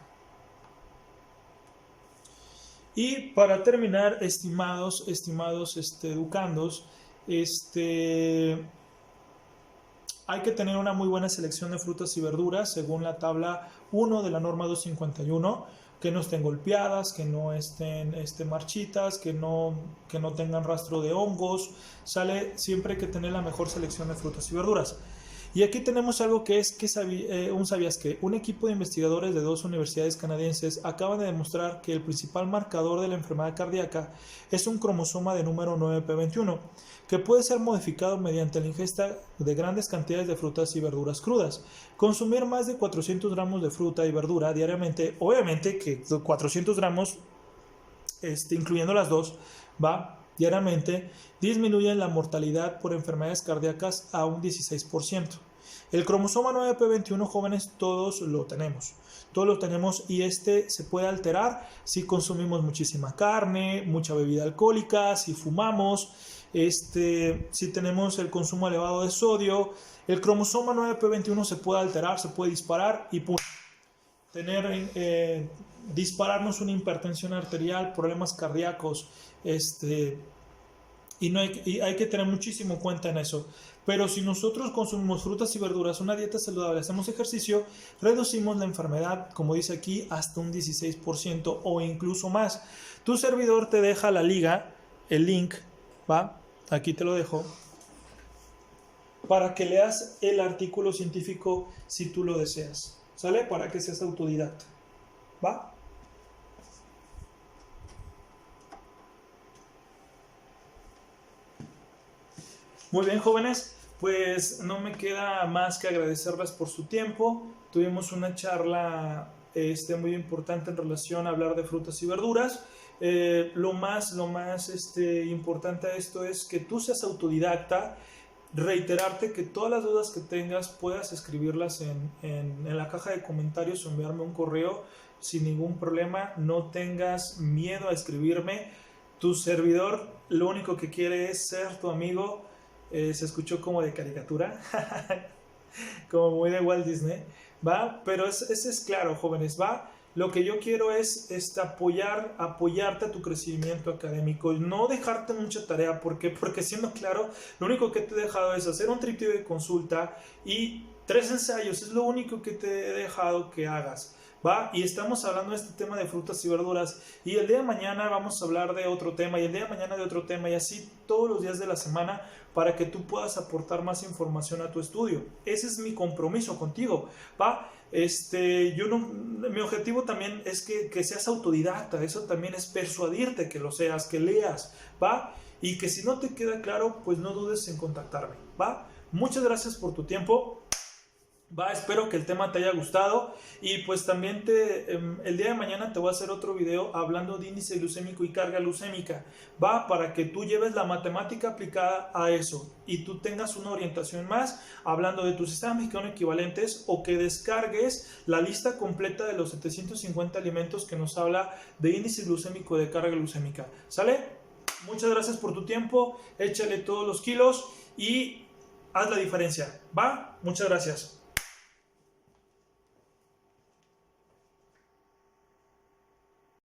Y para terminar, estimados educandos, hay que tener una muy buena selección de frutas y verduras según la tabla 1 de la norma 251, que no estén golpeadas, que no estén marchitas, que no tengan rastro de hongos. Siempre hay que tener la mejor selección de frutas y verduras. Y aquí tenemos algo que es un sabías que un equipo de investigadores de 2 universidades canadienses acaban de demostrar que el principal marcador de la enfermedad cardíaca es un cromosoma de número 9p21, que puede ser modificado mediante la ingesta de grandes cantidades de frutas y verduras crudas. Consumir más de 400 gramos de fruta y verdura diariamente, obviamente que 400 gramos, incluyendo las dos, diariamente, disminuyen la mortalidad por enfermedades cardíacas a un 16%. El cromosoma 9p21, jóvenes, todos lo tenemos y se puede alterar si consumimos muchísima carne, mucha bebida alcohólica, si fumamos, si tenemos el consumo elevado de sodio. El cromosoma 9p21 se puede alterar, se puede disparar y dispararnos una hipertensión arterial, problemas cardíacos, y hay que tener muchísimo cuenta en eso. Pero si nosotros consumimos frutas y verduras, una dieta saludable, hacemos ejercicio, reducimos la enfermedad, como dice aquí, hasta un 16% o incluso más. Tu servidor te deja la liga, el link, aquí te lo dejo, para que leas el artículo científico si tú lo deseas, ¿sale? Para que seas autodidacta, ¿va? Muy bien, jóvenes, pues no me queda más que agradecerles por su tiempo. Tuvimos una charla muy importante en relación a hablar de frutas y verduras. Lo más importante a esto es que tú seas autodidacta, reiterarte que todas las dudas que tengas puedas escribirlas en la caja de comentarios o enviarme un correo sin ningún problema. No tengas miedo a escribirme. Tu servidor lo único que quiere es ser tu amigo. Se escuchó como de caricatura, como muy de Walt Disney, pero ese es claro, jóvenes, Lo que yo quiero es apoyarte a tu crecimiento académico y no dejarte mucha tarea, porque siendo claro, lo único que te he dejado es hacer un tríptico de consulta y 3 ensayos, es lo único que te he dejado que hagas. Y estamos hablando de este tema de frutas y verduras y el día de mañana vamos a hablar de otro tema y el día de mañana de otro tema y así todos los días de la semana para que tú puedas aportar más información a tu estudio. Ese es mi compromiso contigo, mi objetivo también es que seas autodidacta. Eso también es persuadirte que lo seas, que leas, y que si no te queda claro, pues no dudes en contactarme, Muchas gracias por tu tiempo. Va, espero que el tema te haya gustado y pues también el día de mañana te voy a hacer otro video hablando de índice glucémico y carga glucémica, va, para que tú lleves la matemática aplicada a eso y tú tengas una orientación más hablando de tu sistema mexicano de equivalentes, o que descargues la lista completa de los 750 alimentos que nos habla de índice glucémico y de carga glucémica. ¿Sale? Muchas gracias por tu tiempo, échale todos los kilos y haz la diferencia, ¿va? Muchas gracias.